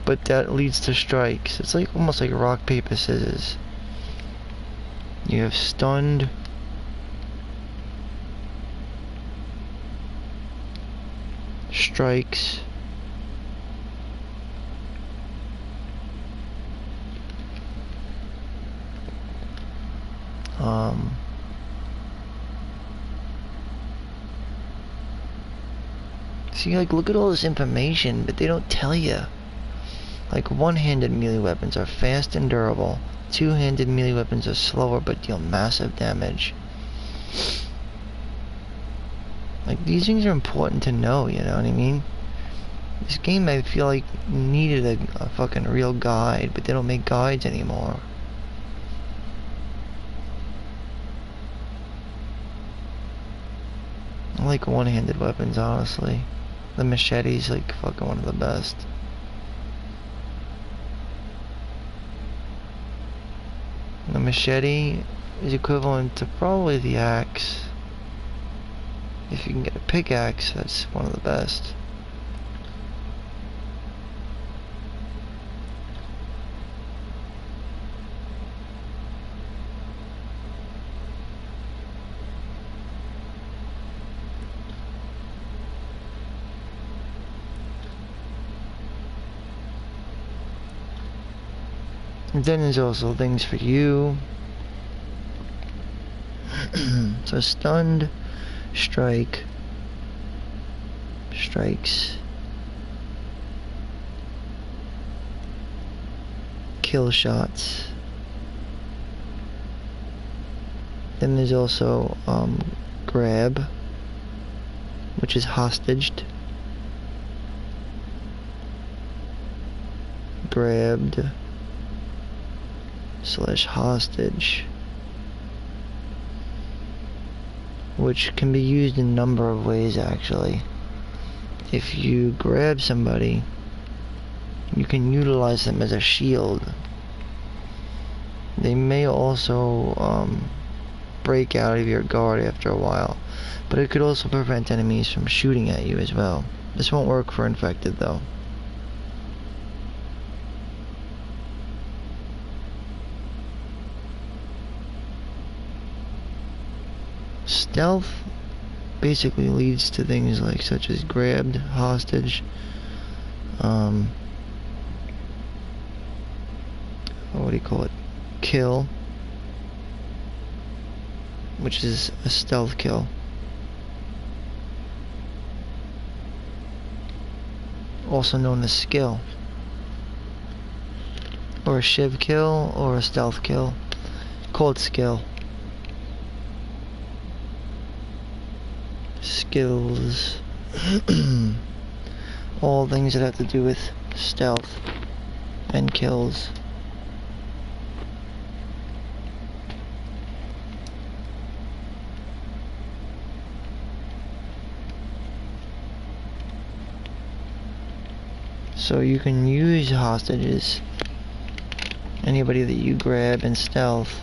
But that leads to strikes. It's like almost like rock, paper, scissors. You have stunned, strikes, see, like, look at all this information, but they don't tell you. Like, one-handed melee weapons are fast and durable. Two-handed melee weapons are slower but deal massive damage. Like, these things are important to know, you know what I mean? This game, I feel like, needed a fucking real guide, but they don't make guides anymore. I like one-handed weapons, honestly. The machete's like fucking one of the best. The machete is equivalent to probably the axe. If you can get a pickaxe, that's one of the best. And then there's also things for you. So stunned, strike, strikes, kill shots. Then there's also grab, which is hostaged, grabbed / hostage, which can be used in a number of ways actually. If you grab somebody, you can utilize them as a shield. They may also break out of your guard after a while, but it could also prevent enemies from shooting at you as well. This won't work for infected though. Stealth basically leads to things like such as grabbed, hostage, what do you call it? Kill, which is a stealth kill. Also known as skill. Or a shiv kill or a stealth kill. Called skill. Skills. All things that have to do with stealth and kills. So you can use hostages, anybody that you grab in stealth,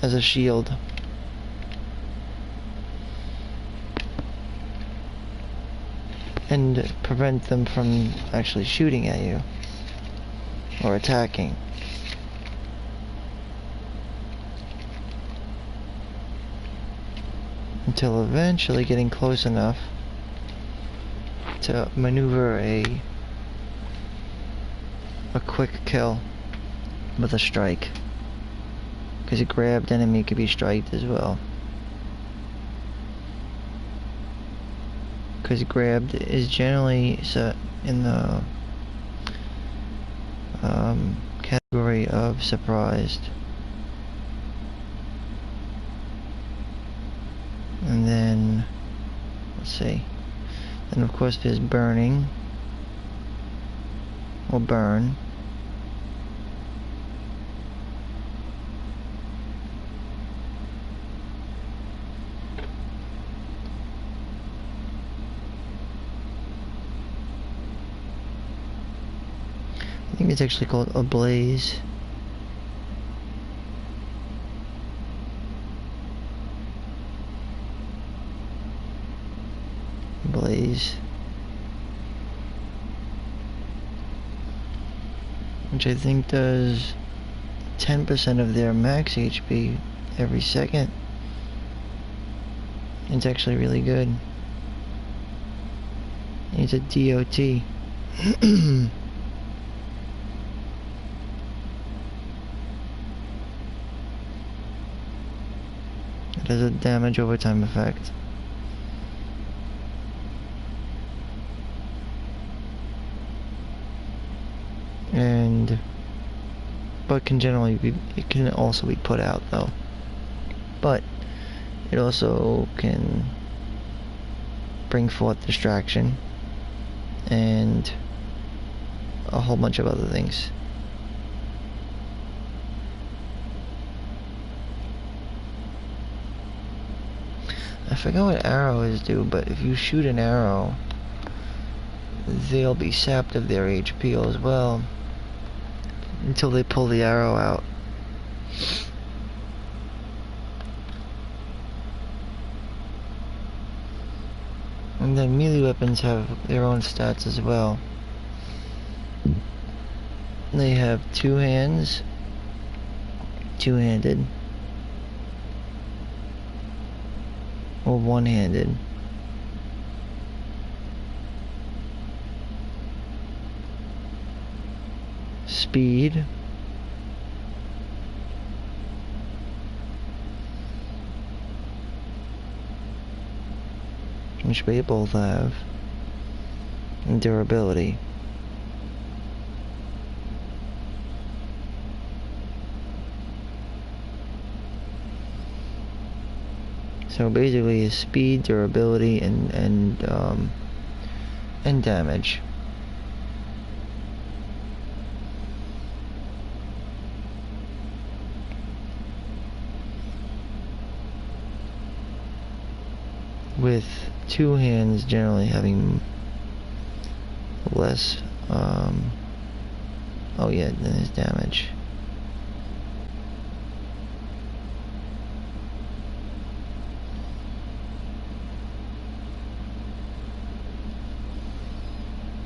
as a shield. And prevent them from actually shooting at you or attacking. Until eventually getting close enough to maneuver a quick kill with a strike. Because a grabbed enemy could be striked as well. Because grabbed is generally in the category of surprised. And then, let's see. Then of course there's burning, or burn. I think it's actually called a blaze. Blaze. Which I think does 10% of their max HP every second. It's actually really good. It's a DOT. It has a damage overtime effect. But can generally be, it can also be put out though. But it also can bring forth distraction and a whole bunch of other things. forget what arrows do, but if you shoot an arrow, they'll be sapped of their HP as well until they pull the arrow out. And then melee weapons have their own stats as well. They have two hands, two-handed, or one-handed. Speed, which they both have, and durability. So basically, it's speed, durability, and damage. With two hands generally having less, oh yeah, then there's damage.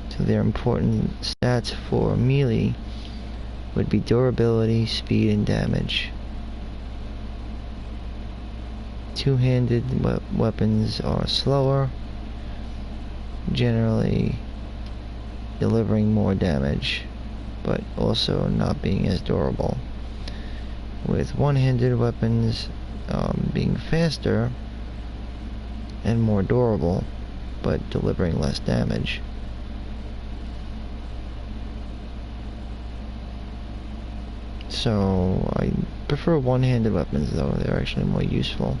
So their important stats for melee would be durability, speed, and damage. Two-handed weapons are slower, generally delivering more damage, but also not being as durable. With one-handed weapons being faster and more durable, but delivering less damage. So I prefer one-handed weapons, though. They're actually more useful.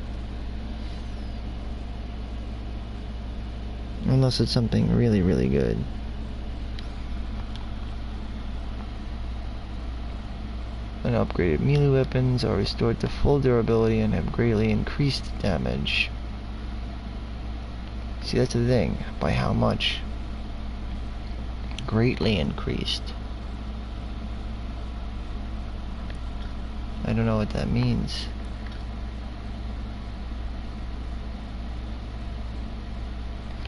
Unless it's something really, really good. And upgraded melee weapons are restored to full durability and have greatly increased damage. See, that's the thing. By how much? Greatly increased. I don't know what that means.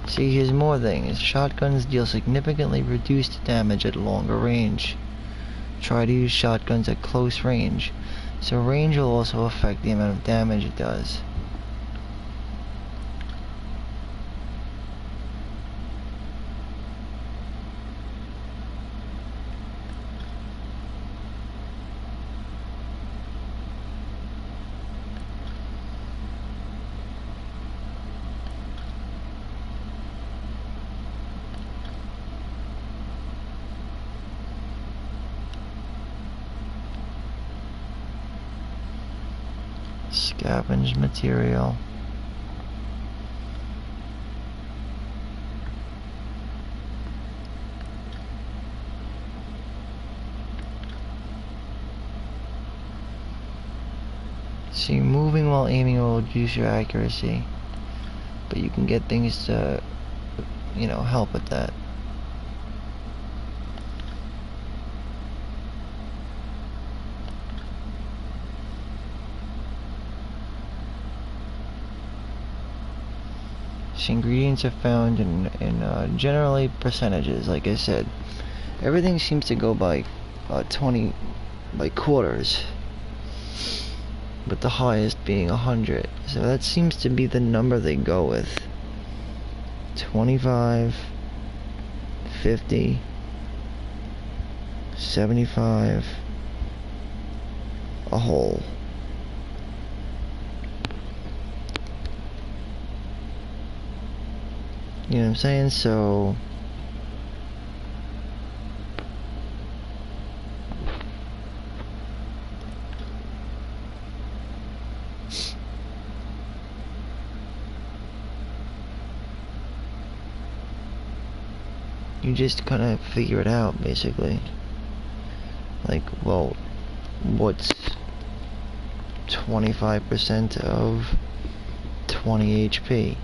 See, here's more things. Shotguns deal significantly reduced damage at longer range. Try to use shotguns at close range. So range will also affect the amount of damage it does. Scavenge material. See, moving while aiming will reduce your accuracy, but you can get things to, you know, help with that. Ingredients are found in generally percentages. Like I said, everything seems to go by 20 by quarters, with the highest being 100. So that seems to be the number they go with. 25, 50, 75, a whole. You know what I'm saying? So you just kind of figure it out, basically. Like, well, what's 25% of 20 HP.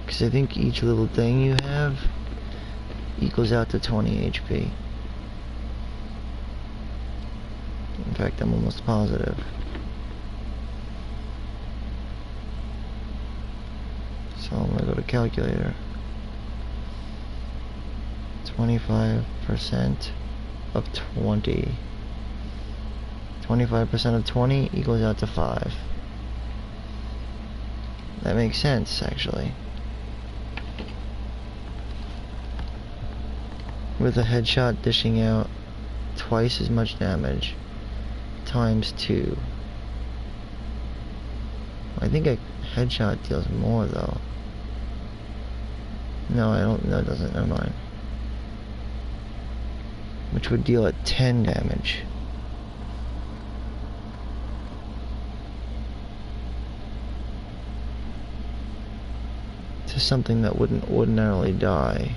Because I think each little thing you have equals out to 20 HP. In fact, I'm almost positive. So I'm gonna go to calculator. 25% of 20. 25% of 20 equals out to 5. That makes sense, actually. With a headshot dishing out twice as much damage times 2. I think a headshot deals more though. No, I don't. No, it doesn't. Never mind. Which would deal at 10 damage. To something that wouldn't ordinarily die.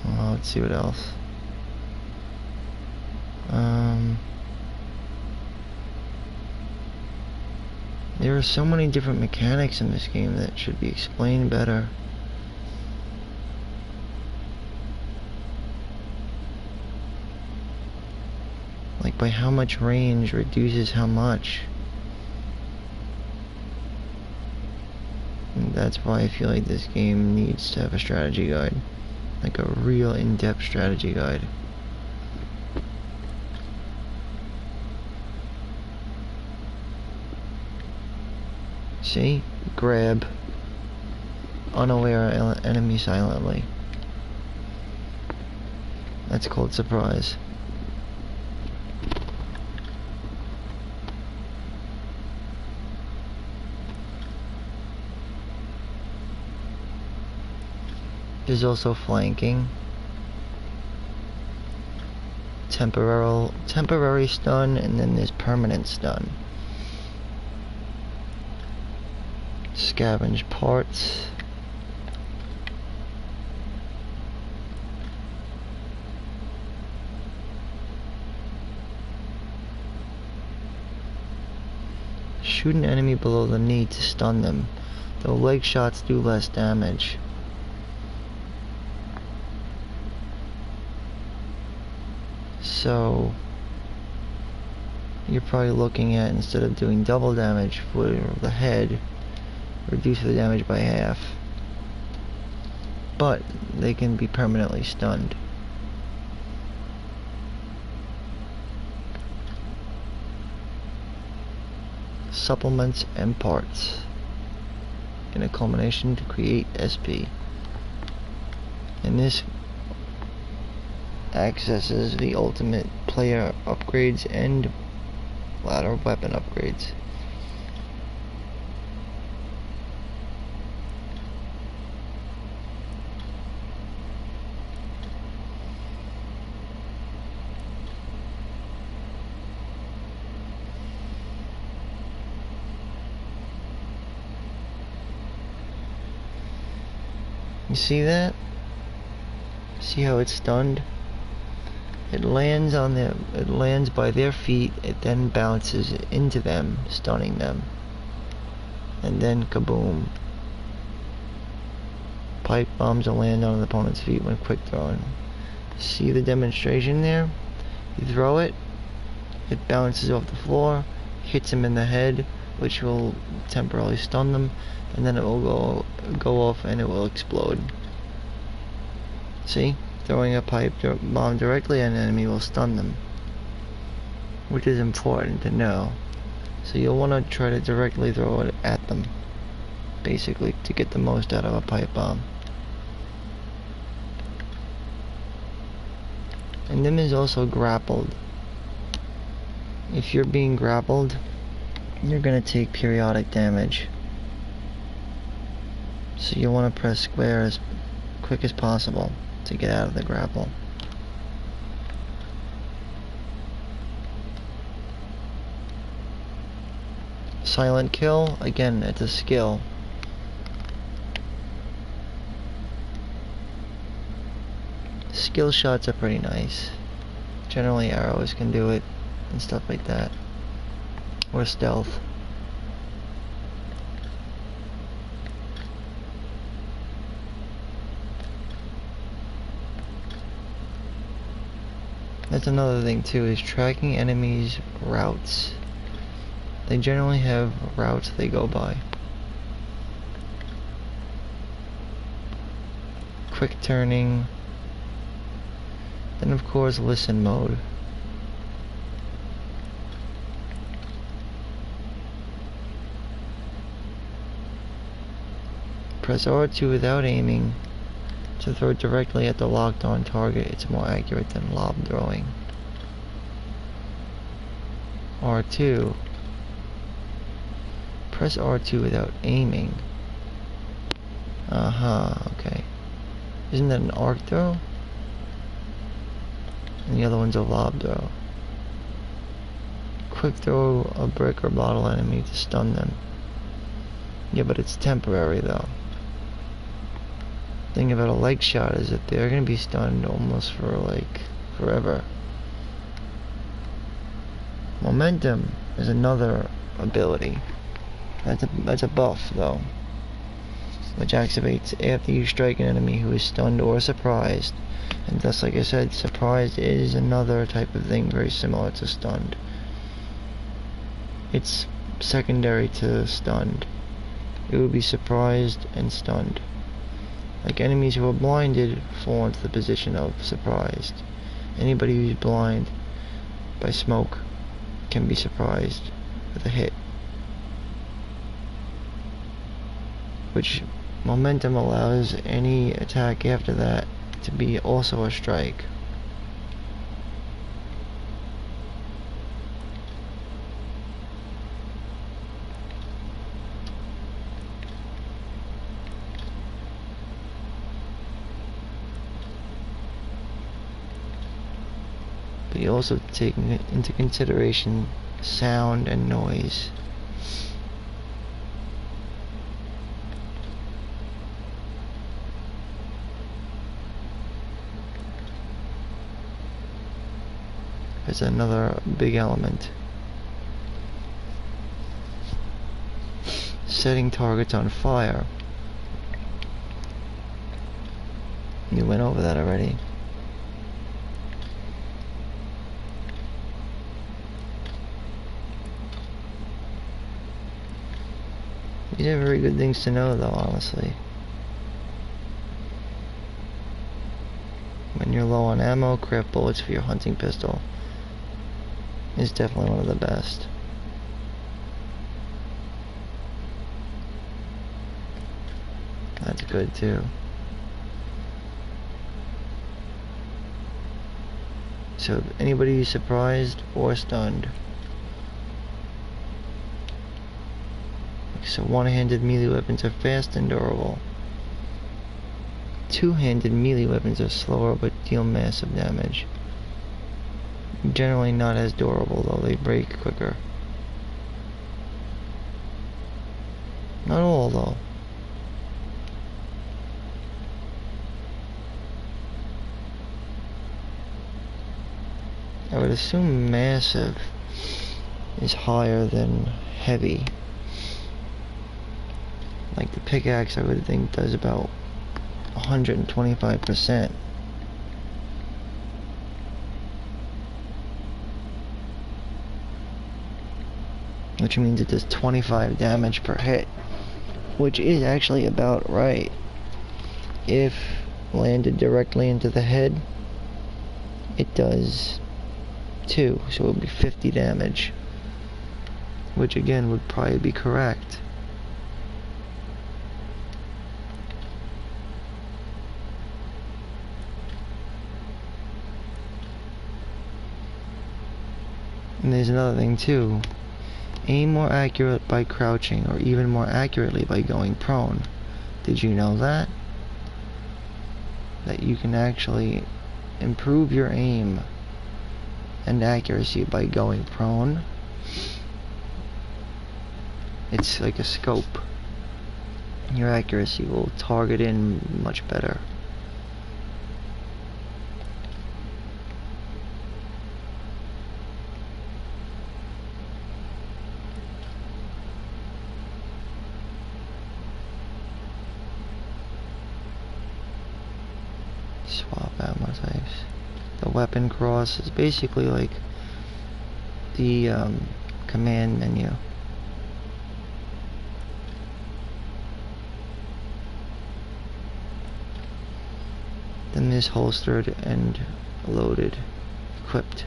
Well, let's see what else. There are so many different mechanics in this game that should be explained better. Like by how much range reduces how much. And that's why I feel like this game needs to have a strategy guide. Like a real in-depth strategy guide. See? Grab. Unaware enemy silently. That's called surprise. There's also flanking. Temporary stun, and then there's permanent stun. Scavenge parts. Shoot an enemy below the knee to stun them, though leg shots do less damage. So you're probably looking at, instead of doing double damage for the head, reduce the damage by half. But they can be permanently stunned. Supplements and parts in a culmination to create SP. And this accesses the ultimate player upgrades and ladder weapon upgrades. You see that? See how it's stunned? It lands by their feet, it then bounces into them, stunning them. And then kaboom. Pipe bombs will land on the opponent's feet when quick thrown. See the demonstration there? You throw it, it bounces off the floor, hits them in the head, which will temporarily stun them, and then it will go off and it will explode. See? Throwing a pipe bomb directly at an enemy will stun them, which is important to know. So you'll want to try to directly throw it at them, basically, to get the most out of a pipe bomb. And then there's also grappled. If you're being grappled, you're going to take periodic damage. So you'll want to press square as quick as possible to get out of the grapple. Silent kill, again, it's a skill. skill shots are pretty nice. Generally arrows can do it and stuff like that. Or stealth. That's another thing too, is tracking enemies' routes. They generally have routes they go by. Quick turning. Then of course listen mode. Press R2 without aiming to throw directly at the locked on target. It's more accurate than lob throwing. R2. Press R2 without aiming. Okay. Isn't that an arc throw? And the other one's a lob throw. Quick throw a brick or bottle enemy to stun them. Yeah, but it's temporary though. Thing about a leg shot is that they're gonna be stunned almost for like forever. Momentum is another ability. That's a buff though, which activates after you strike an enemy who is stunned or surprised. And thus, like I said, surprised is another type of thing very similar to stunned. It's secondary to stunned. It would be surprised and stunned. Like enemies who are blinded fall into the position of surprised. Anybody who's blind by smoke can be surprised with a hit. Which momentum allows any attack after that to be also a strike. But you also take into consideration sound and noise. It's another big element. Setting targets on fire. You went over that already. These are very good things to know though, honestly. When you're low on ammo, craft bullets for your hunting pistol is definitely one of the best. That's good too. So anybody surprised or stunned. So one-handed melee weapons are fast and durable. Two-handed melee weapons are slower but deal massive damage. Generally not as durable though, they break quicker. Not all though. I would assume massive is higher than heavy. Like the pickaxe I would think does about 125%. Which means it does 25 damage per hit. Which is actually about right. If landed directly into the head, it does 2, so it would be 50 damage. Which again would probably be correct. And there's another thing too. Aim more accurate by crouching, or even more accurately by going prone. Did you know that? That you can actually improve your aim and accuracy by going prone. It's like a scope. Your accuracy will target in much better. types. The weapon cross is basically like the command menu. Then there's holstered and loaded, equipped.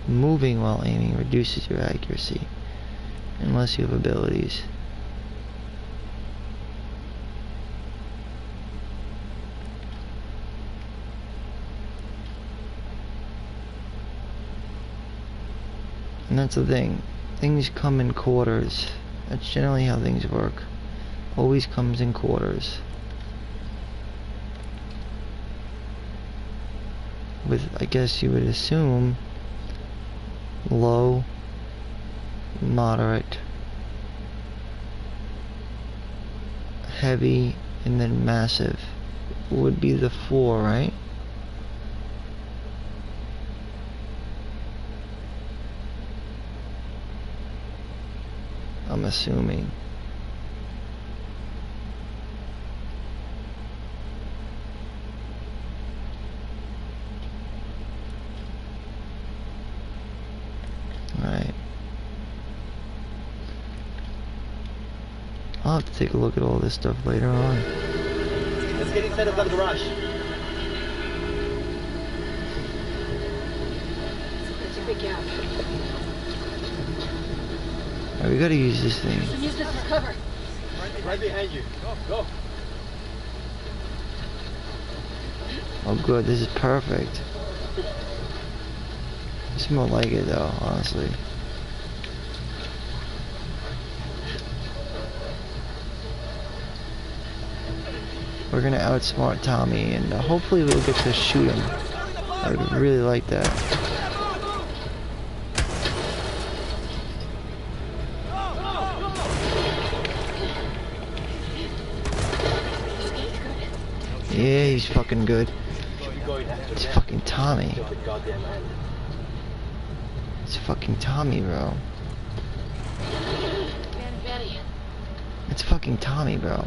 Moving while aiming reduces your accuracy, unless you have abilities. And that's the thing. Things come in quarters. That's generally how things work. Always comes in quarters. With, I guess you would assume, low, moderate, heavy, and then massive would be the 4, right? I'm assuming. Alright. I'll have to take a look at all this stuff later on. Let's get inside of that garage. It's a big gap. Alright, we gotta use this thing. Use this as cover. Right behind you. Go. Oh good, this is perfect. It's more like it though, honestly. We're gonna outsmart Tommy and hopefully we'll get to shoot him. I would really like that. Yeah, he's fucking good. It's fucking Tommy. It's fucking Tommy, bro. It's fucking Tommy, bro.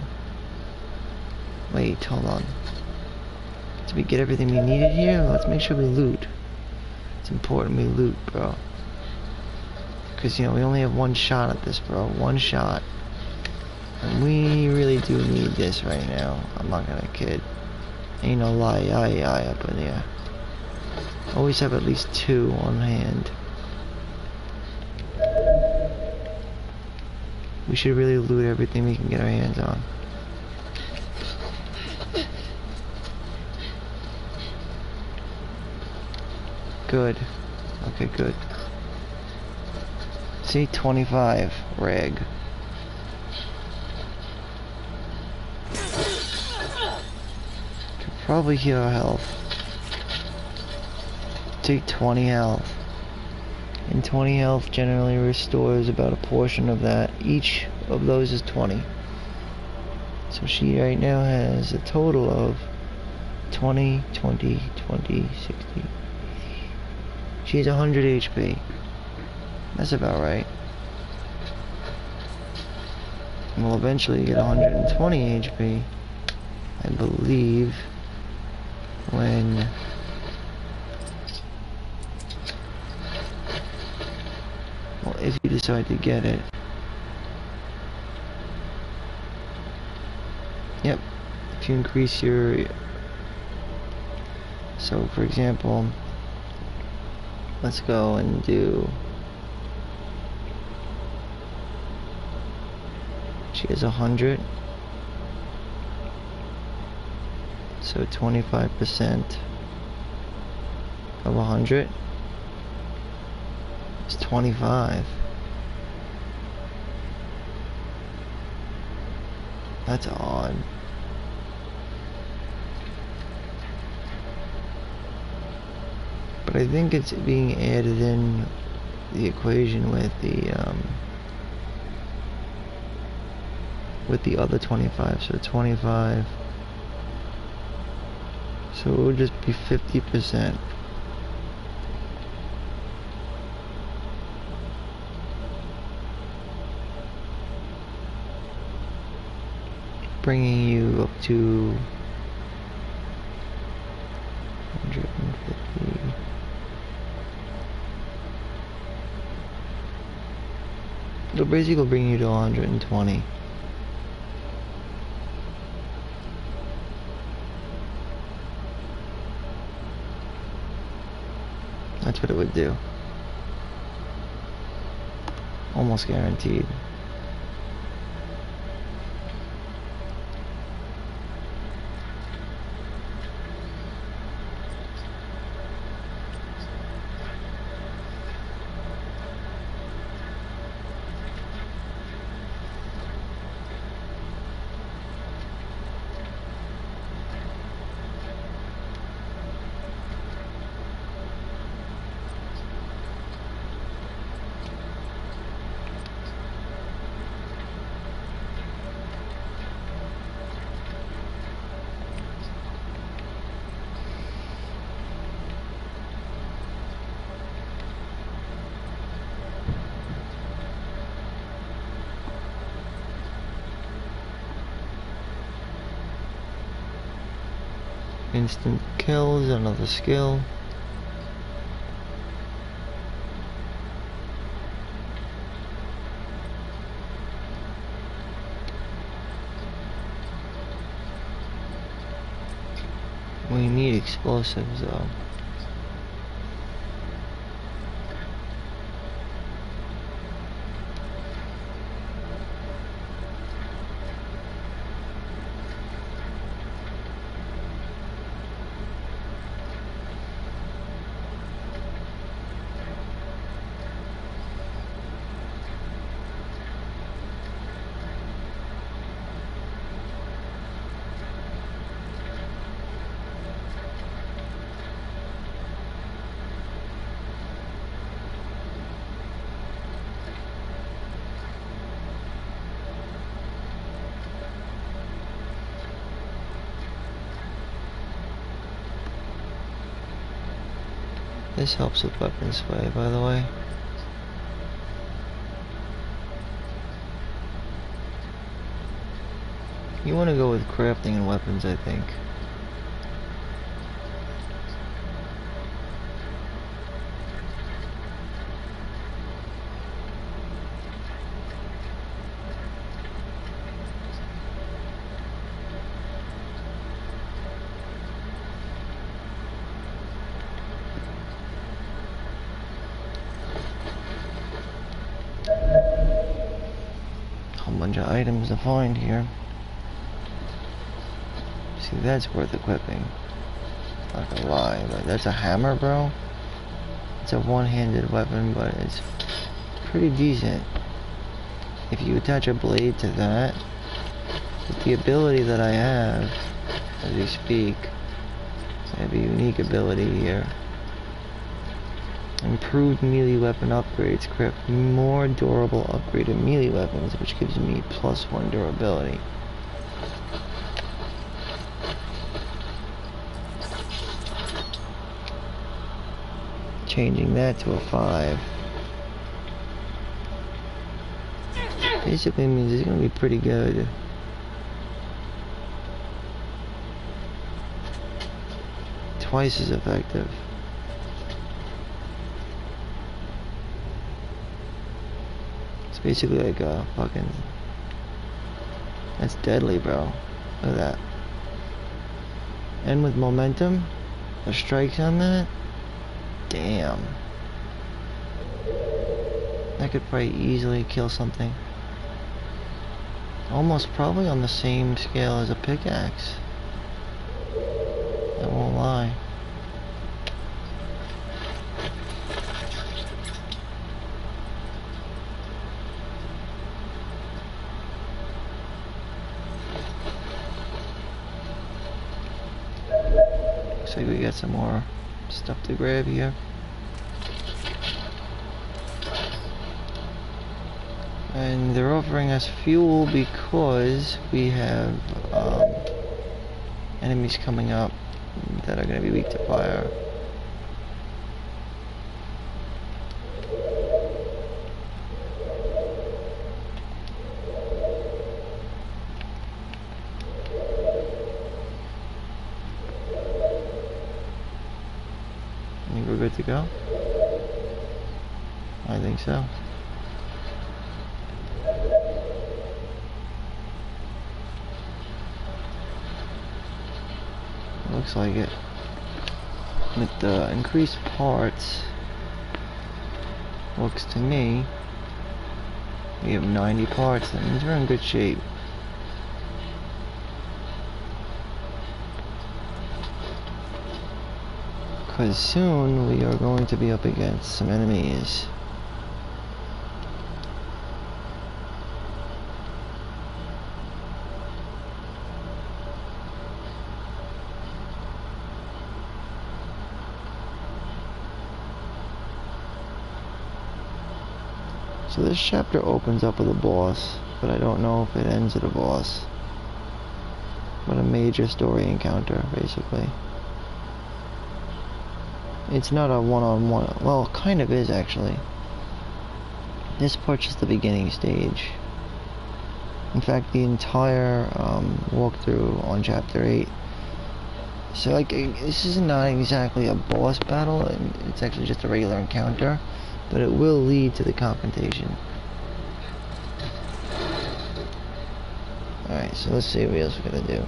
Wait, hold on. Did we get everything we needed here? Let's make sure we loot. It's important we loot, bro. Because, you know, we only have one shot at this, bro. One shot. And we really do need this right now. I'm not gonna kid. Ain't no lie, up in there. Always have at least 2 on hand. We should really loot everything we can get our hands on. Good. Okay, good. See, 25 rag. Could probably heal our health. Take 20 health. And 20 health generally restores about a portion of that. Each of those is 20. So she right now has a total of 20, 20, 20, 60. She has 100 HP. That's about right. And we'll eventually get 120 HP, I believe, when well, if you decide to get it. Yep. If you increase your, so for example, let's go and do, she has 100, so 25% of 100 is 25. That's odd. But I think it's being added in the equation with the other 25, so 25. So it would just be 50%. bringing you up to 150. It'll basically bring you to 120. That's what it would do. Almost guaranteed. Instant kills, another skill. We need explosives though. This helps with weapon sway, by the way. You want to go with crafting and weapons, I think. Bunch of items to find here. See, that's worth equipping. Not gonna lie, but that's a hammer, bro. It's a one-handed weapon, but it's pretty decent. If you attach a blade to that, with the ability that I have as we speak, I have a unique ability here. Improved melee weapon upgrades craft more durable upgraded melee weapons, which gives me +1 durability. Changing that to a 5 basically means it's gonna be pretty good. Twice as effective. It's basically like a fucking... That's deadly, bro. Look at that. And with momentum, the strikes on that, damn. That could probably easily kill something. Almost probably on the same scale as a pickaxe. I won't lie. Looks like we got some more stuff to grab here. And they're offering us fuel because we have enemies coming up that are going to be weak to fire. go. I think so. Looks like it. With the increased parts, looks to me, we have 90 parts. That means we're in good shape. Because soon we are going to be up against some enemies. So this chapter opens up with a boss, but I don't know if it ends with a boss. But a major story encounter, basically. It's not a one-on-one. Well, it kind of is, actually. This part's just the beginning stage. In fact, the entire walkthrough on Chapter 8. So, like, this is not exactly a boss battle. It's actually just a regular encounter. But it will lead to the confrontation. Alright, so let's see what else we're gonna do.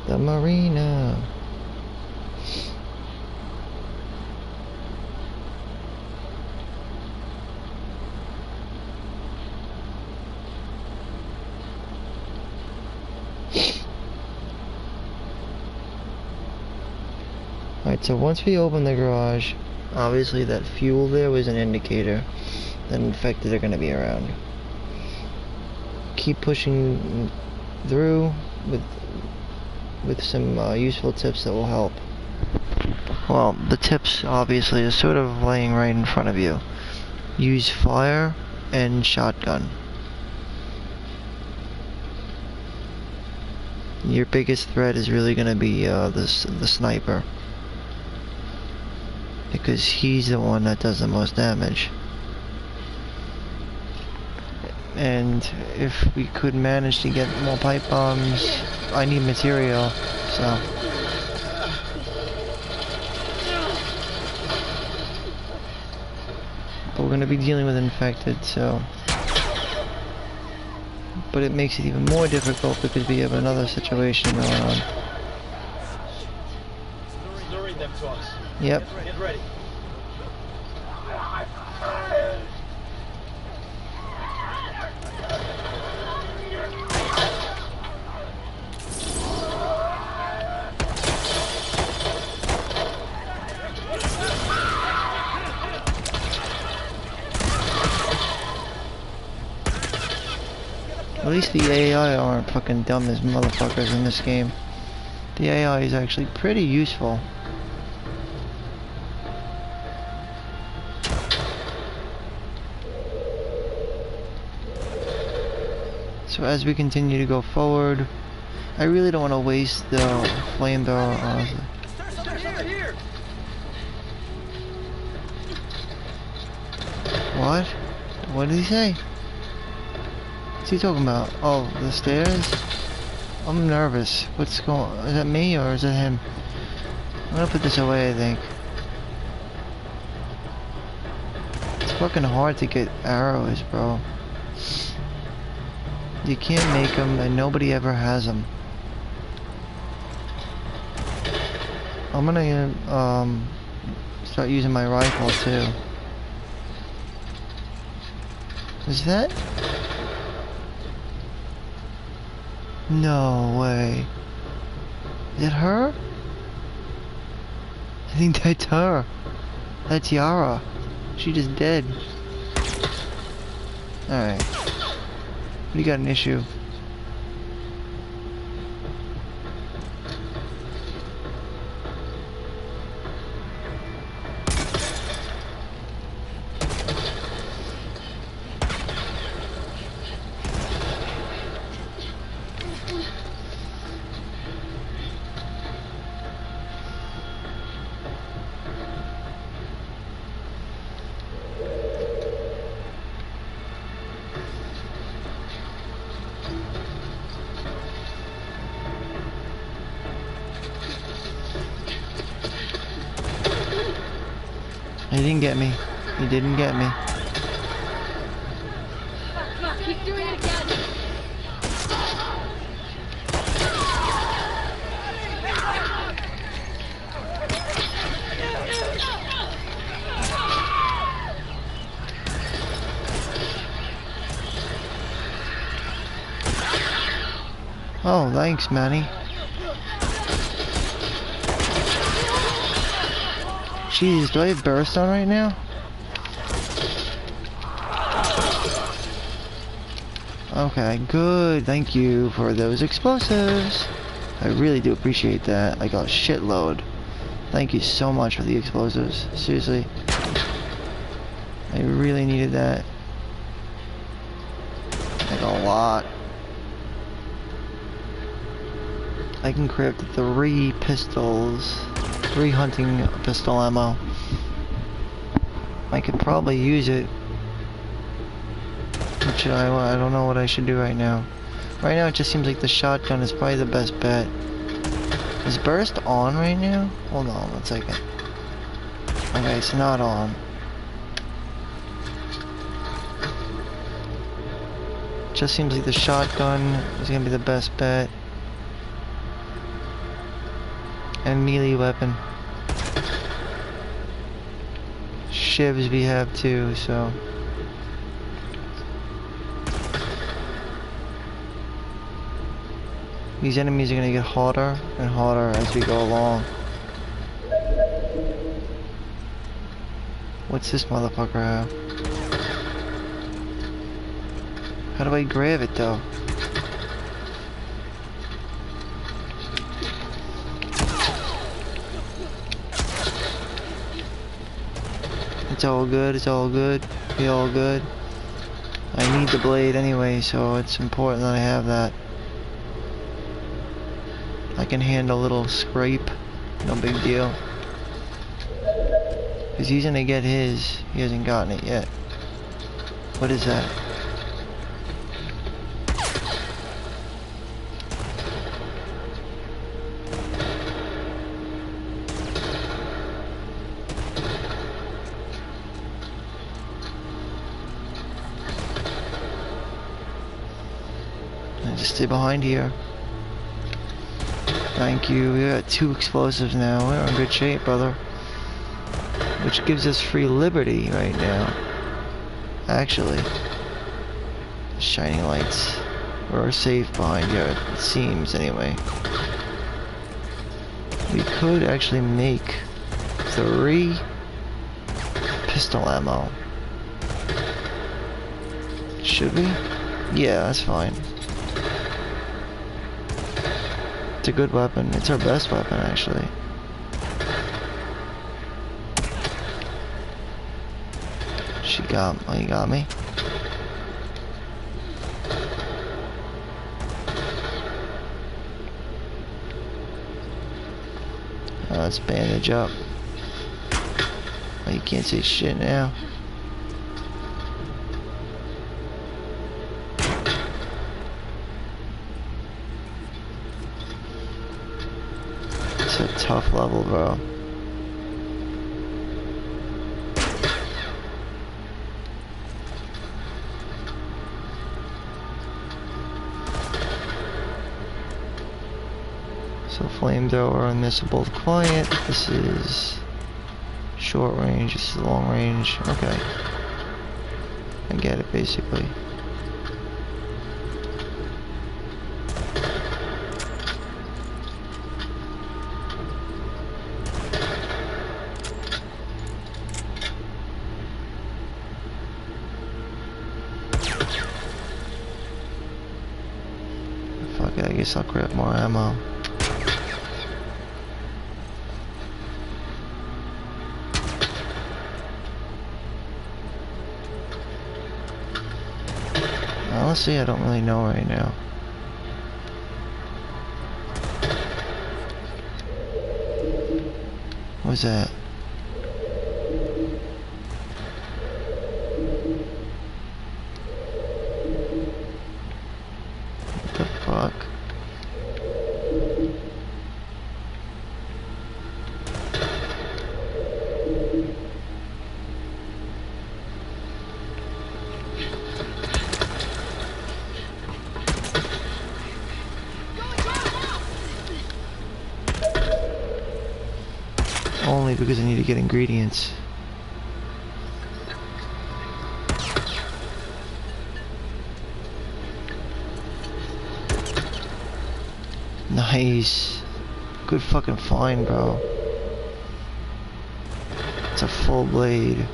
The Marina. Alright, so once we open the garage, obviously that fuel there was an indicator that infected are going to be around. Keep pushing through with some useful tips that will help. Well, the tips obviously are sort of laying right in front of you. Use fire and shotgun. Your biggest threat is really going to be the sniper. Because he's the one that does the most damage. And if we could manage to get more pipe bombs, I need material, so. But we're gonna be dealing with infected, so. But it makes it even more difficult because we have another situation going on. Luring them to us. Yep. Get ready. At least the AI aren't fucking dumb as motherfuckers in this game. The AI is actually pretty useful. So as we continue to go forward, I really don't want to waste the flamethrower, honestly. Here. What? What did he say? What's he talking about? Oh, the stairs? I'm nervous. What's going on? Is that me or is it him? I'm gonna put this away, I think. It's fucking hard to get arrows, bro. You can't make them and nobody ever has them. I'm gonna start using my rifle too. Is that? No way. Is it her? I think that's her. That's Yara. She just dead. Alright. We got an issue. He didn't get me. He didn't get me. Come on, keep doing it again. Oh, thanks, Manny. Jeez, do I have burst on right now? Okay, good. Thank you for those explosives. I really do appreciate that. Like a shitload. Thank you so much for the explosives. Seriously. I really needed that. Like a lot. I can craft 3 pistols. 3 hunting pistol ammo. I could probably use it. Which I don't know what I should do right now. Right now it just seems like the shotgun is probably the best bet. Is burst on right now? Hold on 1 second. Okay, it's not on. Just seems like the shotgun is gonna be the best bet. And melee weapon. Shivs we have too, so. These enemies are gonna get harder and harder as we go along. What's this motherfucker have? How do I grab it though? It's all good, it's all good, be all good. I need the blade anyway, so it's important that I have that. I can handle a little scrape, no big deal. Cause he's gonna get his, he hasn't gotten it yet. What is that? I just stay behind here. Thank you. We got 2 explosives now. We're in good shape, brother. Which gives us free liberty right now. Actually. Shining lights. We're safe behind here, it seems anyway. We could actually make 3 pistol ammo. Should we? Yeah, that's fine. It's a good weapon. It's our best weapon, actually. She got... Oh, you got me? Let's bandage up. Oh, you can't say shit now. It's a tough level, bro. So flamethrower, unmissable quiet. This is short range. This is long range. Okay, I get it basically. Fuck it, I guess I'll grab more ammo. Honestly, I don't really know right now. What was that? What the fuck? only because I need to get ingredients. Nice. Good fucking find, bro. It's a full blade.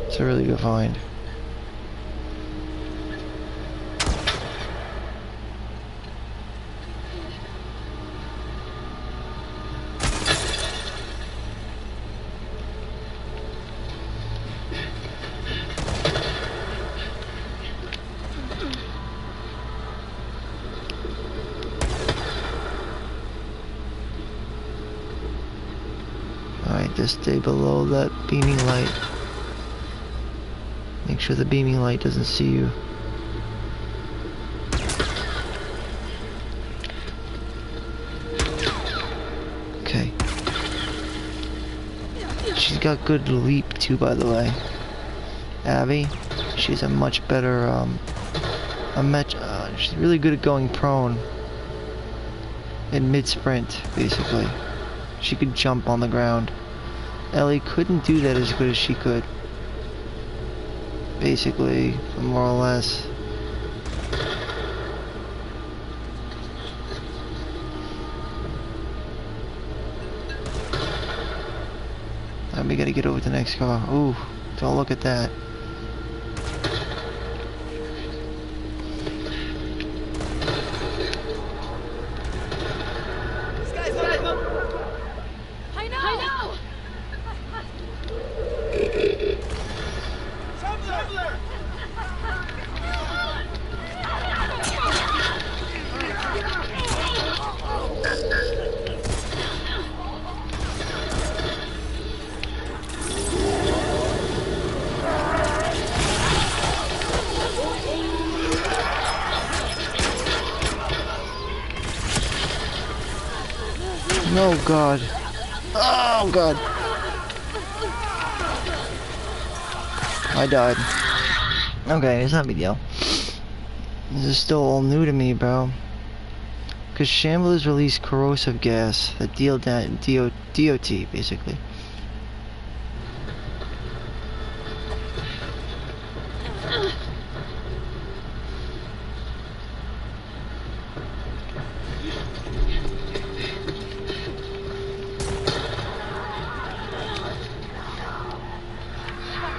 It's a really good find. Alright, just stay below that beaming light. Make sure the beaming light doesn't see you. Okay. She's got good leap too, by the way. Abby, she's a much better, she's really good at going prone. In mid-sprint, basically. She could jump on the ground. Ellie couldn't do that as good as she could. Basically, more or less. We gotta get over to the next car. Ooh, don't look at that. I know! Tumbler! No, God. Oh, God. I died. Okay, it's not a big deal. This is still all new to me, bro. Because shamblers release corrosive gas that deal DOT, basically.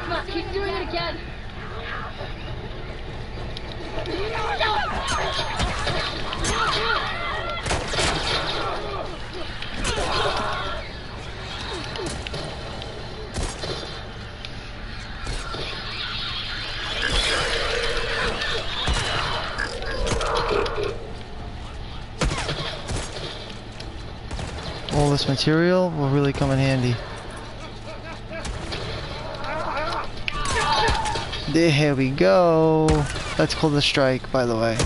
Come on, keep doing it again. All this material will really come in handy. There we go. That's called a strike, by the way.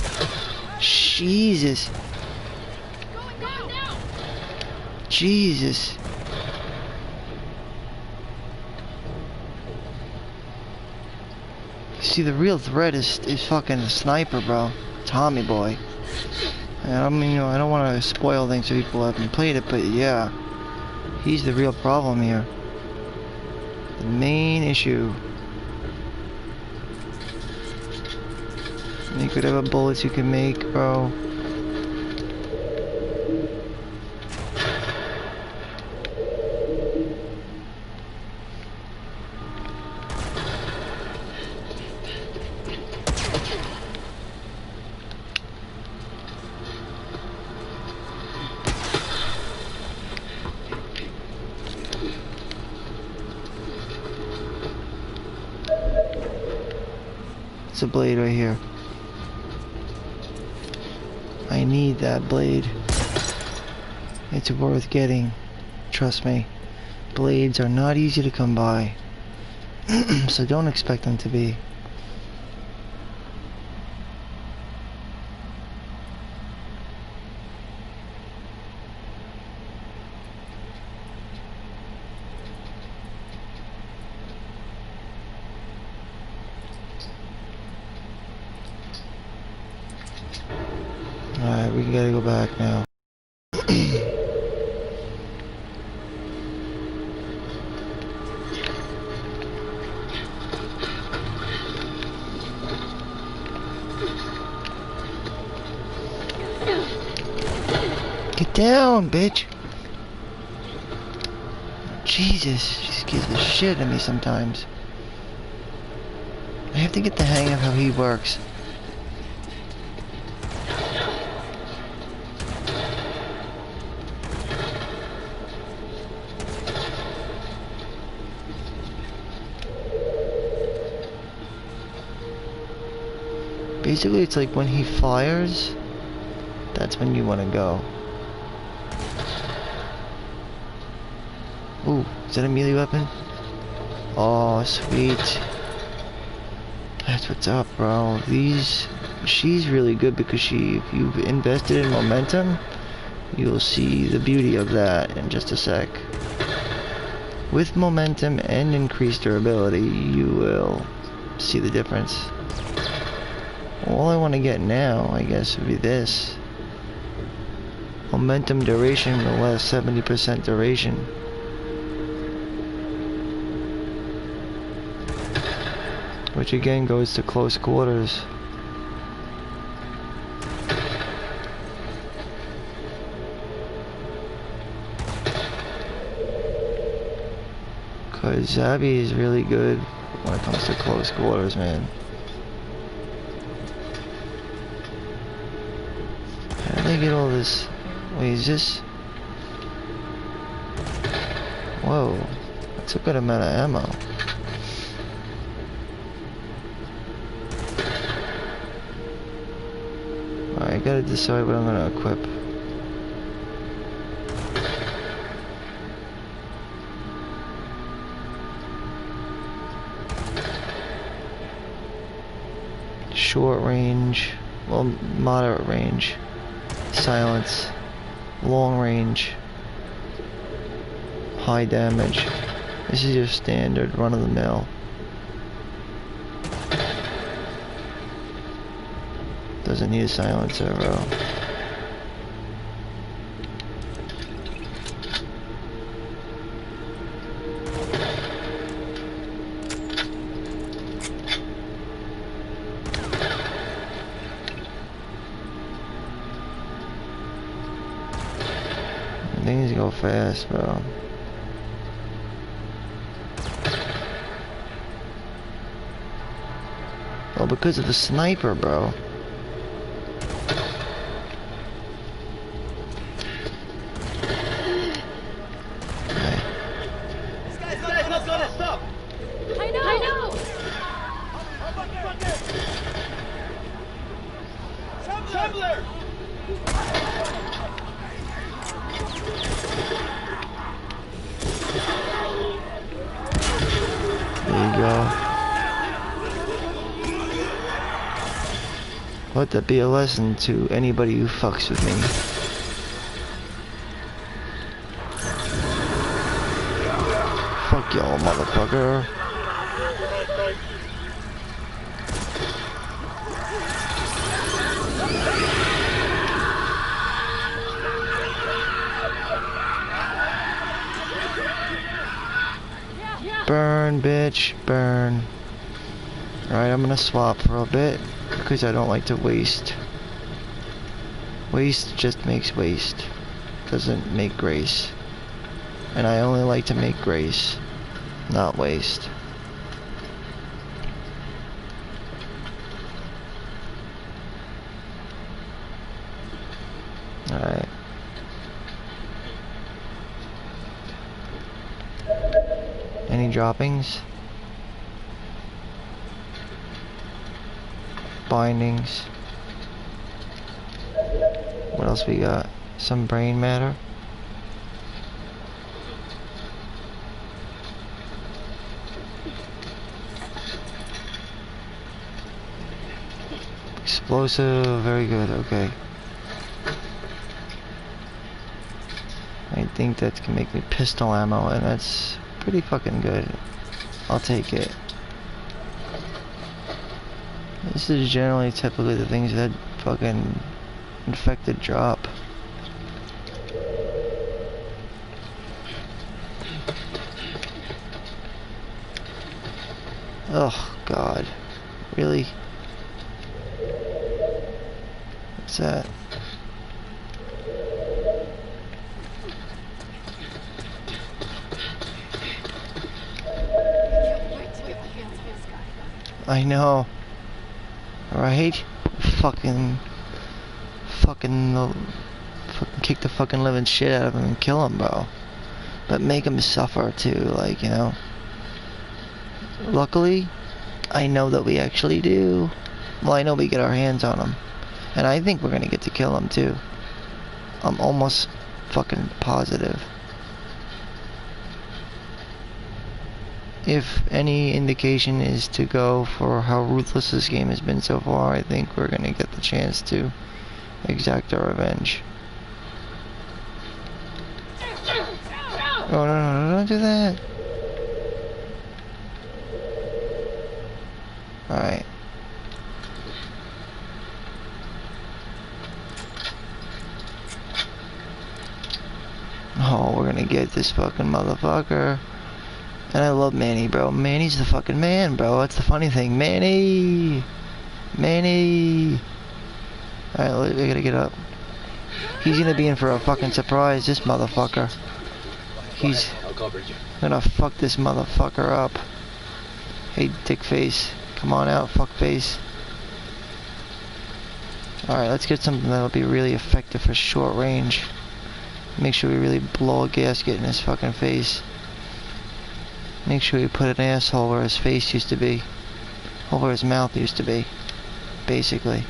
Jesus. Go now! Jesus. See, the real threat is fucking the sniper, bro. Tommy boy. And I mean, you know, I don't want to spoil things for people who haven't played it, but yeah. He's the real problem here. The main issue. You could have a bullets you can make, bro. It's a blade right here. I need that blade. It's worth getting. Trust me. Blades are not easy to come by. So don't expect them to be. Alright, we gotta go back now. Get down, bitch! Jesus, she scares the shit out of me sometimes. I have to get the hang of how he works. Basically, it's like when he fires, that's when you want to go. Ooh, is that a melee weapon? Oh, sweet. That's what's up, bro. She's really good because if you've invested in momentum, you'll see the beauty of that in just a sec. With momentum and increased durability, you will see the difference. All I want to get now, I guess, would be this. Momentum duration will last 70% duration. Which again goes to close quarters. Cause Zabby is really good when it comes to close quarters, man. How did they get all this? Wait, is this? Whoa, that's a good amount of ammo. Alright, I gotta decide what I'm gonna equip. Short range, well, moderate range, silence, long range, high damage. This is your standard run-of-the-mill. Doesn't need a silencer, bro. Things go fast, bro. Well, because of the sniper, bro. Let that be a lesson to anybody who fucks with me. Fuck y'all, motherfucker. Burn, bitch, burn. Alright, I'm gonna swap for a bit. Because I don't like to waste. Waste just makes waste. Doesn't make grace. And I only like to make grace, not waste. Alright. Any droppings? Bindings. What else we got? Some brain matter. Explosive, very good, okay. I think that can make me pistol ammo, and that's pretty fucking good. I'll take it. This is generally typically the things that fucking infected drop. Oh God, really? What's that? I know, right? Fucking kick the fucking living shit out of him and kill him, bro. But make him suffer too, like, you know. Luckily, I know that we actually do. Well, I know we get our hands on him. And I think we're gonna get to kill him too. I'm almost fucking positive. If any indication is to go for how ruthless this game has been so far, I think we're gonna get the chance to exact our revenge. Oh no, don't do that. Alright. Oh, we're gonna get this fucking motherfucker. And I love Manny, bro. Manny's the fucking man, bro. That's the funny thing. Manny! Manny! Alright, we gotta get up. He's gonna be in for a fucking surprise, this motherfucker. He's gonna fuck this motherfucker up. Hey, dick face. Come on out, fuck face. Alright, let's get something that'll be really effective for short range. Make sure we really blow a gasket in his fucking face. Make sure we put an asshole where his face used to be. Or where his mouth used to be. Basically.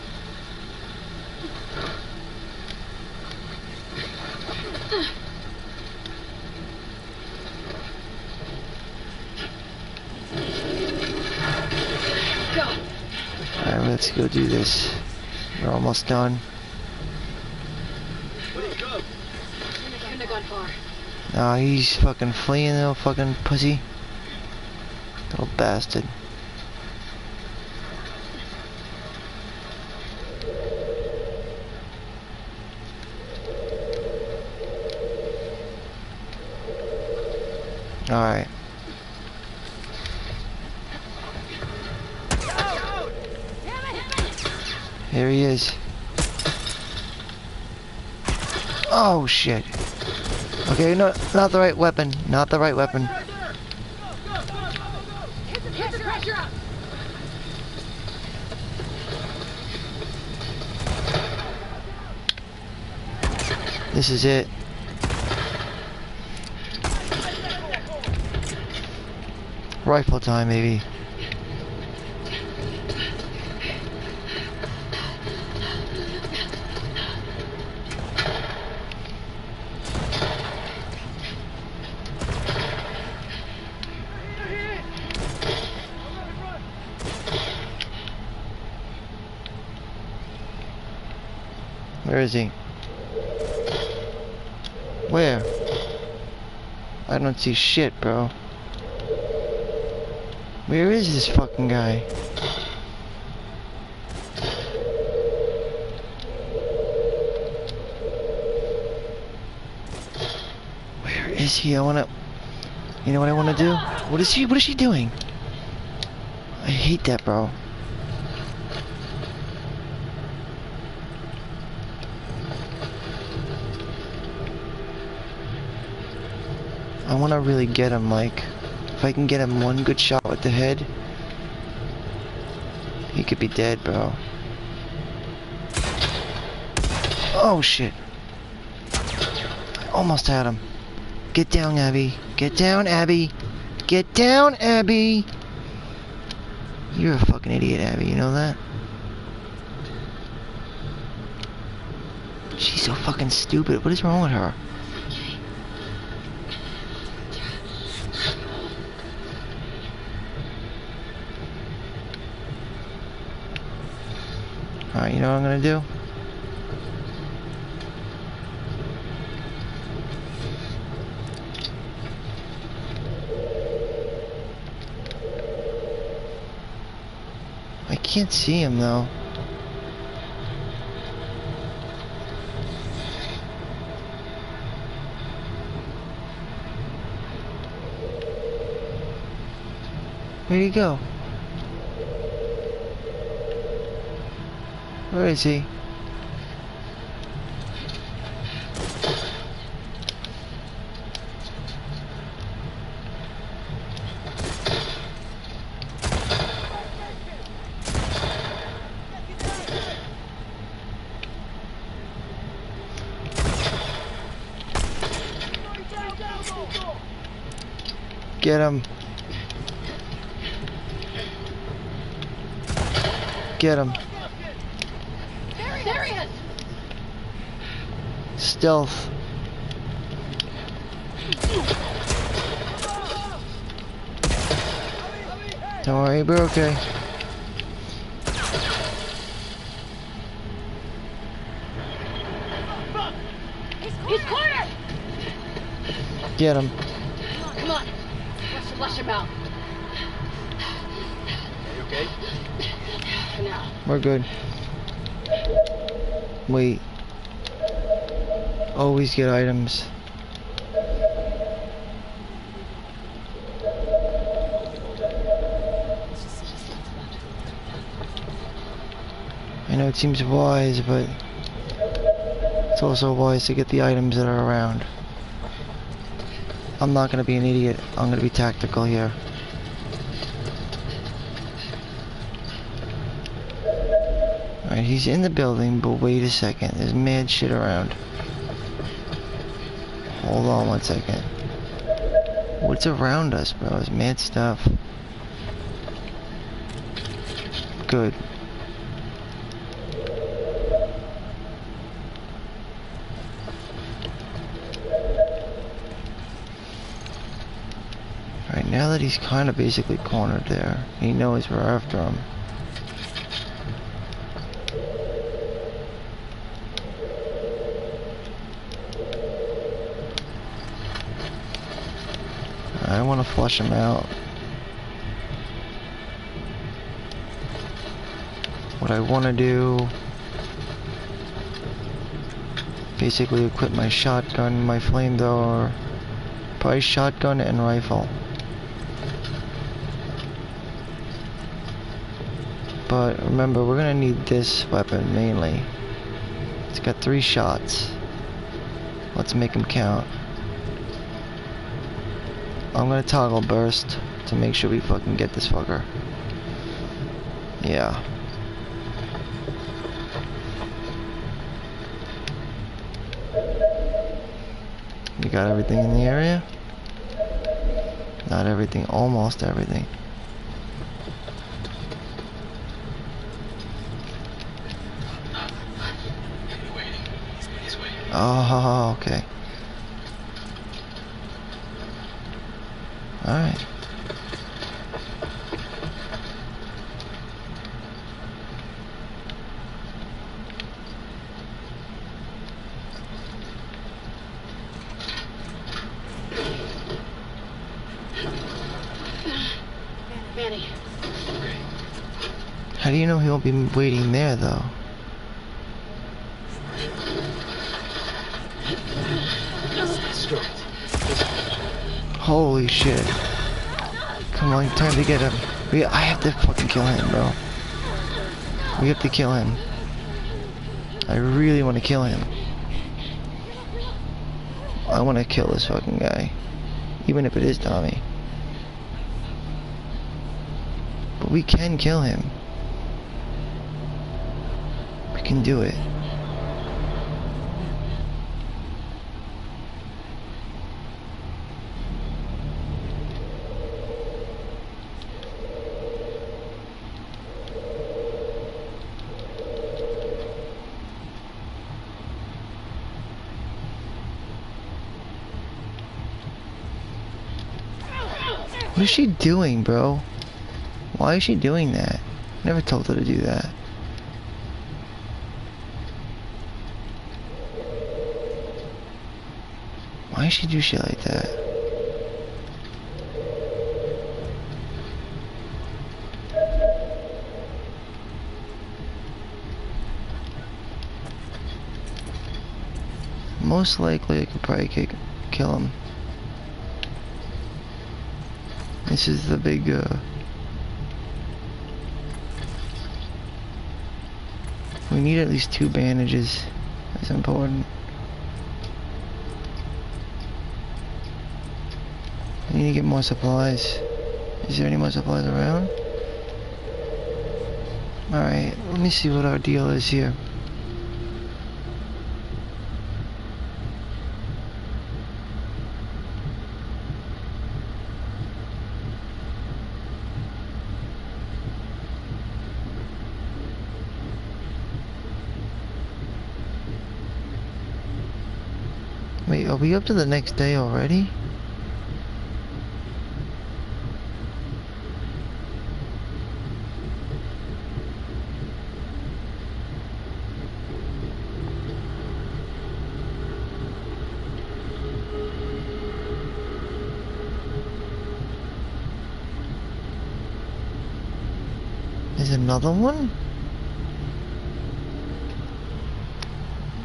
Alright, let's go do this. We're almost done. Couldn't have gone far. Nah, he's fucking fleeing, little fucking pussy. Little bastard. Alright. Here he is. Oh shit. Okay, no, not the right weapon. Not the right weapon. Hit the pressure up. This is it. Rifle time, baby. Where is he? Where? I don't see shit, bro. Where is this fucking guy? Where is he? I wanna... You know what I wanna do? What is she doing? I hate that, bro. I wanna really get him, like... If I can get him one good shot with the head, he could be dead, bro. Oh shit. I almost had him. Get down, Abby. Get down, Abby. Get down, Abby. You're a fucking idiot, Abby, you know that? She's so fucking stupid. What is wrong with her? Alright, you know what I'm gonna do? I can't see him though. Where'd he go? Where is he? Get him. Get him. There he is! Stealth. Don't worry, we're okay. He's cornered! Get him. Come on. Flush him out. You okay? For now. We're good. Wait. Always get items. I know it seems wise, but it's also wise to get the items that are around. I'm not gonna be an idiot. I'm gonna be tactical here. Alright, he's in the building, but wait a second. There's mad shit around. Hold on one second. What's around us, bro? There's mad stuff. Good. Alright, now that he's kind of basically cornered there, he knows we're after him. I want to flush him out. What I want to do, basically equip my shotgun, my flamethrower, probably shotgun and rifle. But remember, we're gonna need this weapon mainly. It's got 3 shots. Let's make them count. I'm gonna toggle burst to make sure we fucking get this fucker. Yeah. You got everything in the area? Not everything, almost everything. Oh, okay. Alright. Manny. How do you know he won't be waiting there, though? Holy shit. Come on, time to get him. I have to fucking kill him, bro. We have to kill him. I really want to kill him. I want to kill this fucking guy. Even if it is Tommy. But we can kill him. We can do it. What is she doing, bro? Why is she doing that? Never told her to do that. Why does she do shit like that? Most likely I could probably kill him. This is the big need at least 2 bandages. That's important. I need to get more supplies. Is there any more supplies around? Alright, let me see what our deal is here. Wait, are we up to the next day already? There's another one?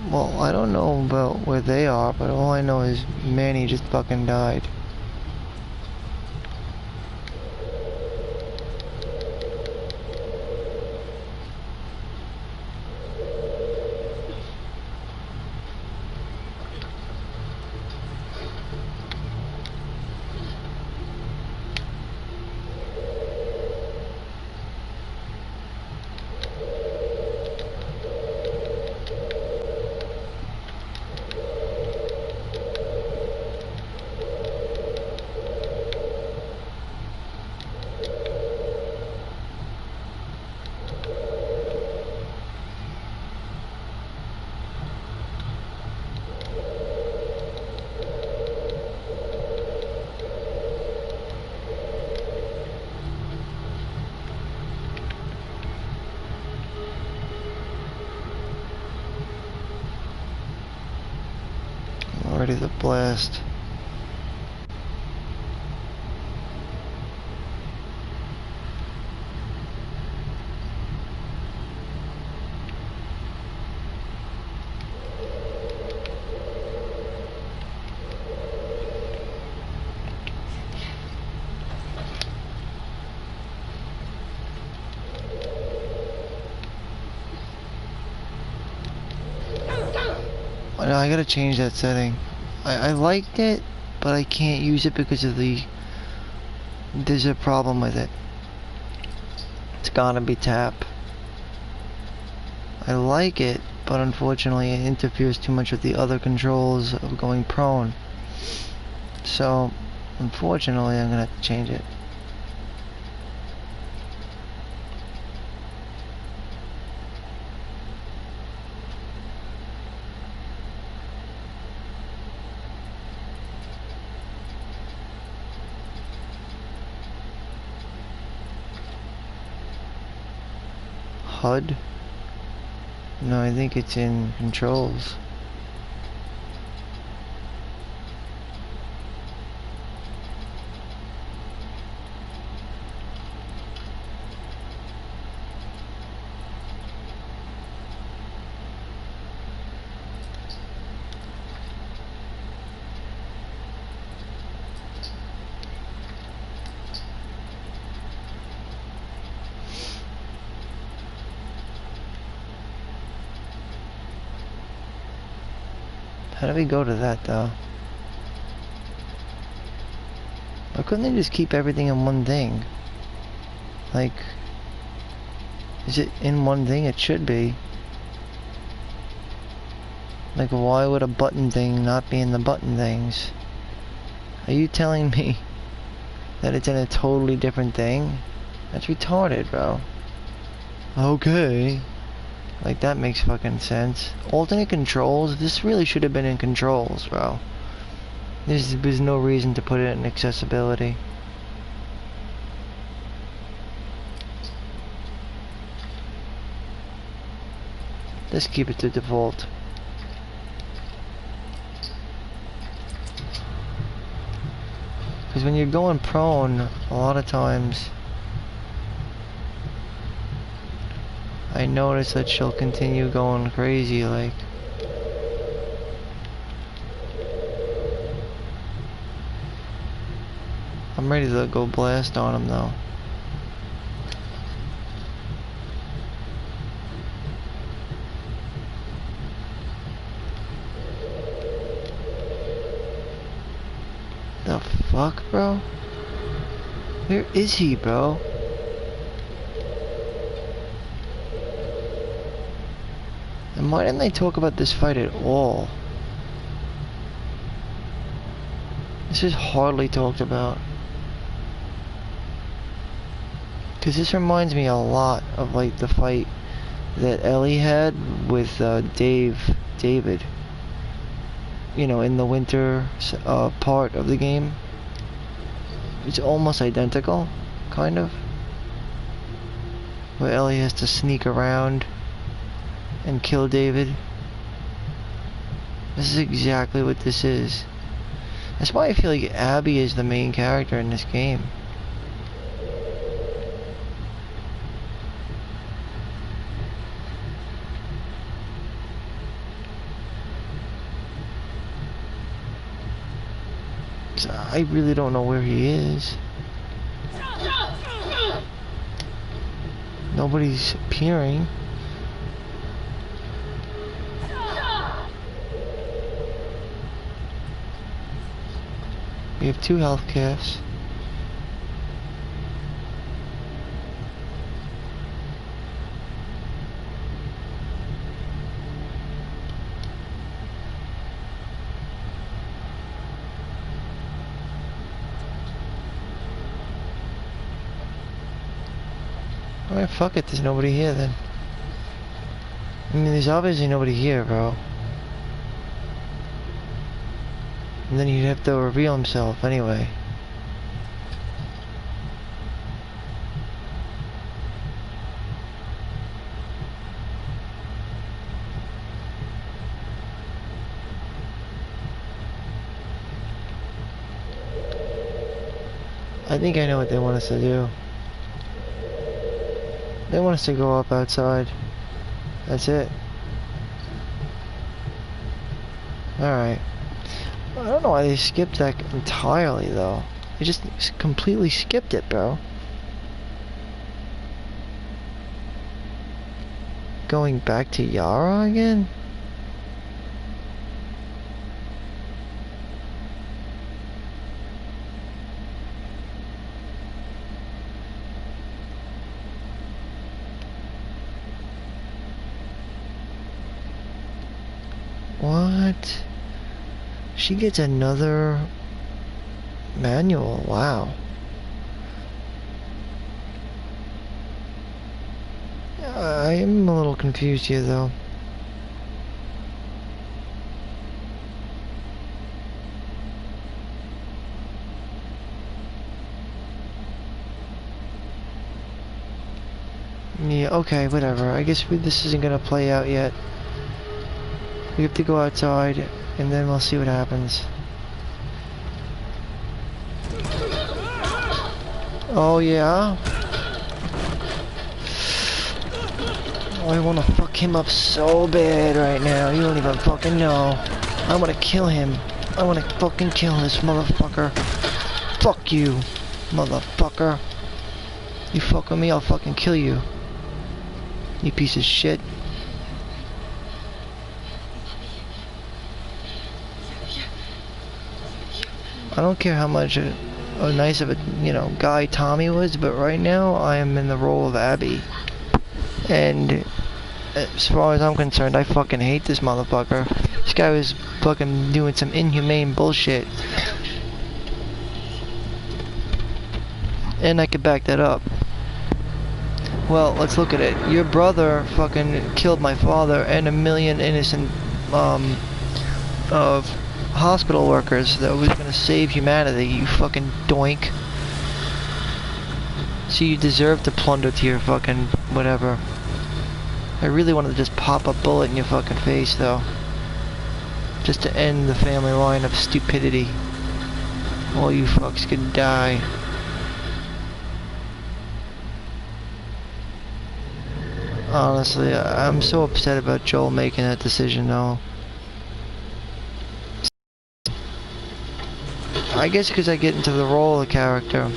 Well, I don't know about where they are, but all I know is Manny just fucking died. Ready to blast. I gotta change that setting. I liked it, but I can't use it because of there's a problem with it. It's gotta be tap. I like it, but unfortunately it interferes too much with the other controls of going prone. So, unfortunately I'm gonna have to change it. HUD? No, I think it's in controls. How do we go to that though? Why couldn't they just keep everything in one thing? Like, is it in one thing? It should be. Like, why would a button thing not be in the button things? Are you telling me that it's in a totally different thing? That's retarded, bro. Okay. Like, that makes fucking sense. Alternate controls? This really should have been in controls, bro. There's no reason to put it in accessibility. Let's keep it to default. Because when you're going prone, a lot of times I notice that she'll continue going crazy, like. I'm ready to go blast on him though. fuck, bro? Where is he, bro? And why didn't they talk about this fight at all? This is hardly talked about. Because this reminds me a lot of like the fight that Ellie had with David. You know, in the winter part of the game. It's almost identical, kind of. Where Ellie has to sneak around and kill David. This is exactly what this is. That's why I feel like Abby is the main character in this game. So I really don't know where he is. Nobody's appearing. We have 2 health calves. Alright, fuck it, there's nobody here then. I mean, there's obviously nobody here, bro. And then he'd have to reveal himself anyway. I think I know what they want us to do. They want us to go up outside. That's it. Alright. I don't know why they skipped that entirely, though. They just completely skipped it, bro. Going back to Yara again? What? She gets another manual. Wow. I am a little confused here, though. Yeah, okay, whatever. I guess this isn't gonna play out yet. We have to go outside, and then we'll see what happens. Oh, yeah? Oh, I wanna fuck him up so bad right now. You don't even fucking know. I wanna kill him. I wanna fucking kill this motherfucker. Fuck you, motherfucker. You fuck with me, I'll fucking kill you. You piece of shit. I don't care how much nice of a, you know, guy Tommy was, but right now I am in the role of Abby. And as far as I'm concerned, I fucking hate this motherfucker. This guy was fucking doing some inhumane bullshit. And I could back that up. Well, let's look at it. Your brother fucking killed my father and a million innocent, of hospital workers that was gonna save humanity, you fucking doink. So you deserve to plunder to your fucking whatever. I really wanted to just pop a bullet in your fucking face, though. Just to end the family line of stupidity. All you fucks could die. Honestly, I'm so upset about Joel making that decision, though. I guess because I get into the role of the character,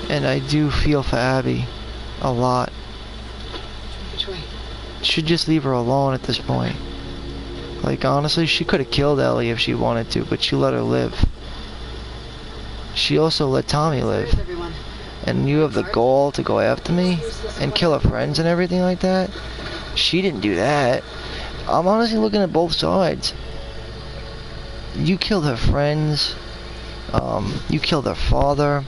and I do feel for Abby a lot. Which way? Should just leave her alone at this point. Like, honestly, she could have killed Ellie if she wanted to, but she let her live. she also let Tommy live. Where's everyone? And you have the gall to go after me and kill her friends and everything like that? She didn't do that. I'm honestly looking at both sides. You killed her friends. You killed her father.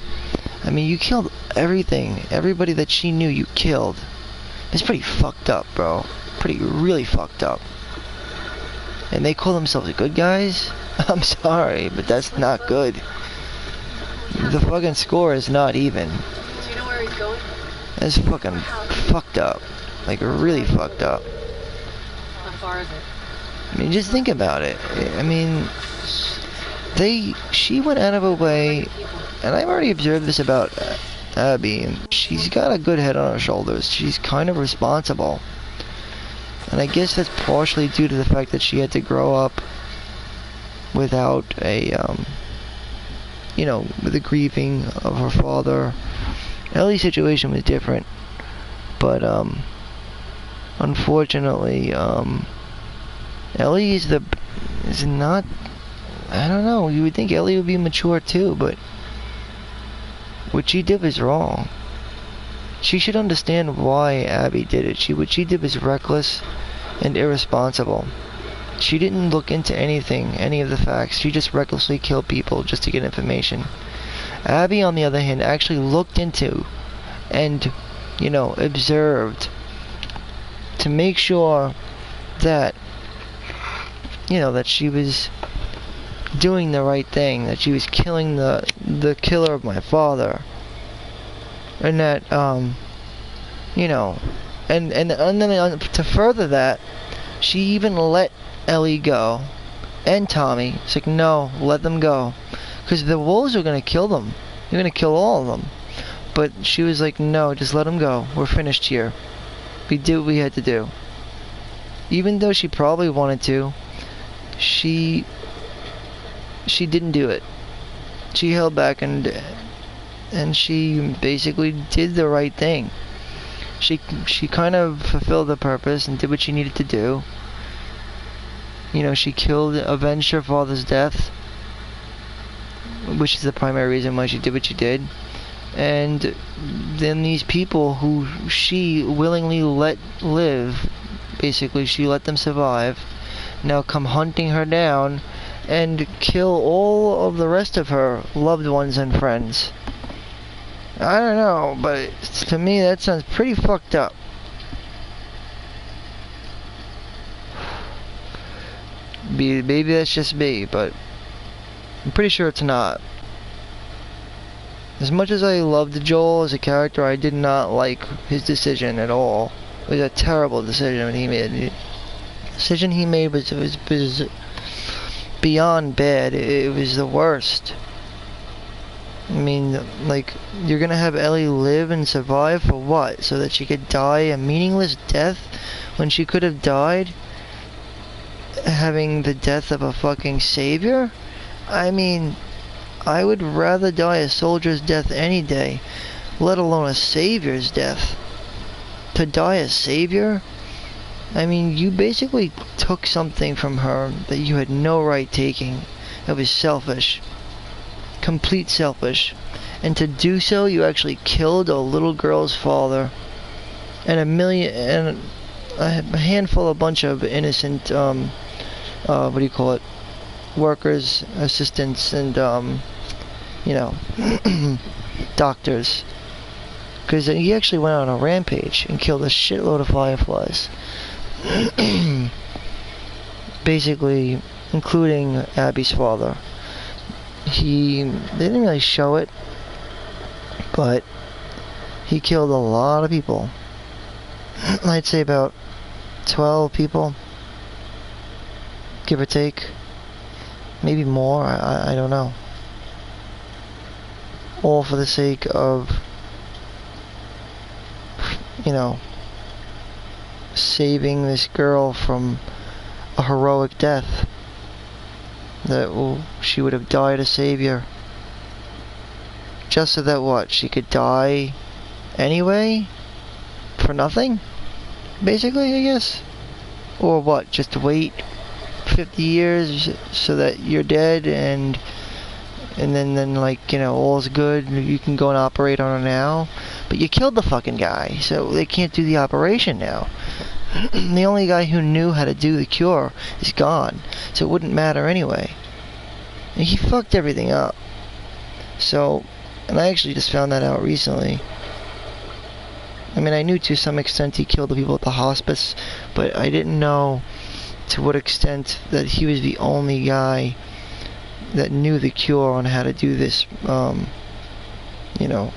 I mean, you killed everything. Everybody that she knew you killed. It's pretty fucked up, bro. Really fucked up. And they call themselves good guys? I'm sorry, but that's not good. The fucking score is not even. Do you know where he's going? That's fucking fucked up. Like, really fucked up. How far is it? I mean, just think about it. I mean, she went out of her way, and I've already observed this about Abby, and she's got a good head on her shoulders. She's kind of responsible. And I guess that's partially due to the fact that she had to grow up without a, with the grieving of her father. Ellie's situation was different, but, unfortunately, Ellie is not, I don't know, you would think Ellie would be mature too, but what she did was wrong. She should understand why Abby did it. What she did was reckless and irresponsible. She didn't look into any of the facts. She just recklessly killed people just to get information. Abby, on the other hand, actually looked into and, observed to make sure that, that she was doing the right thing, that she was killing the killer of my father. And that, and then to further that, she even let Ellie go, and Tommy. It's like, no, let them go, because the wolves are gonna kill them. They're gonna kill all of them. But she was like, no, just let them go. We're finished here. We did what we had to do. Even though she probably wanted to, she didn't do it. She held back and she basically did the right thing. She kind of fulfilled the purpose and did what she needed to do. She avenged her father's death, which is the primary reason why she did what she did. And then these people who she willingly let live, basically she let them survive, now come hunting her down and kill all of the rest of her loved ones and friends. I don't know, but to me that sounds pretty fucked up. Maybe that's just me, but I'm pretty sure it's not. As much as I loved Joel as a character, I did not like his decision at all. It was a terrible decision he made. The decision he made was beyond bad. It was the worst. I mean, like, you're gonna have Ellie live and survive for what? So that she could die a meaningless death when she could have died having the death of a fucking savior? I mean, I would rather die a soldier's death any day, let alone a savior's death. To die a savior? I mean, you basically took something from her that you had no right taking. It was selfish. Complete selfish. And to do so, you actually killed a little girl's father. And a handful, a bunch of innocent, workers, assistants, and, doctors. Because he actually went on a rampage and killed a shitload of fireflies. Basically, including Abby's father. They didn't really show it, but he killed a lot of people. I'd say about 12 people, give or take. Maybe more, I don't know. All for the sake of, saving this girl from a heroic death. That she would have died a savior. Just so that what? She could die anyway? For nothing? Basically, I guess. Or what? Just wait 50 years so that you're dead and and then like, you know, all's good, you can go and operate on her now. But you killed the fucking guy, so they can't do the operation now. The only guy who knew how to do the cure is gone, so it wouldn't matter anyway. And he fucked everything up. So, and I actually just found that out recently. I mean, I knew to some extent he killed the people at the hospice, but I didn't know to what extent that he was the only guy that knew the cure on how to do this, you know,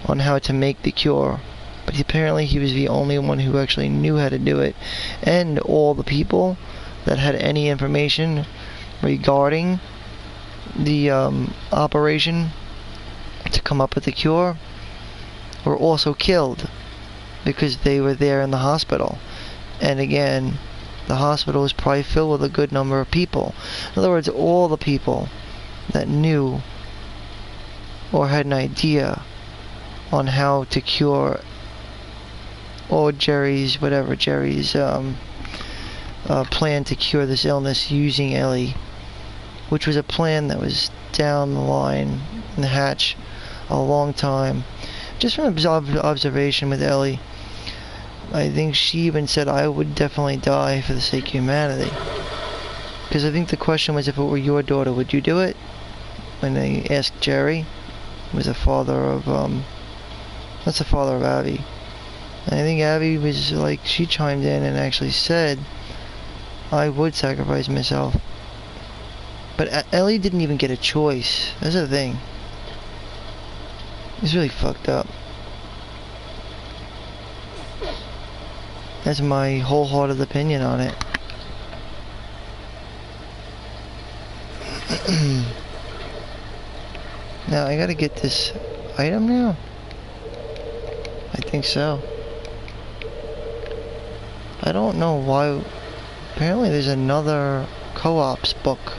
on how to make the cure. But apparently he was the only one who actually knew how to do it. And all the people that had any information regarding the operation to come up with the cure were also killed because they were there in the hospital. And again, the hospital was probably filled with a good number of people. In other words, all the people that knew or had an idea on how to cure, or Jerry's plan to cure this illness using Ellie, which was a plan that was down the line in the hatch a long time. Just from observation with Ellie, I think she even said, I would definitely die for the sake of humanity. Because I think the question was, if it were your daughter, would you do it? When they asked Jerry, who was the father of, that's the father of Abby. And I think Abby was like, she chimed in and actually said, I would sacrifice myself. But Ellie didn't even get a choice. That's the thing. It's really fucked up. That's my wholehearted opinion on it. Now, I gotta get this item now? I think so. I don't know why. Apparently there's another co-ops book.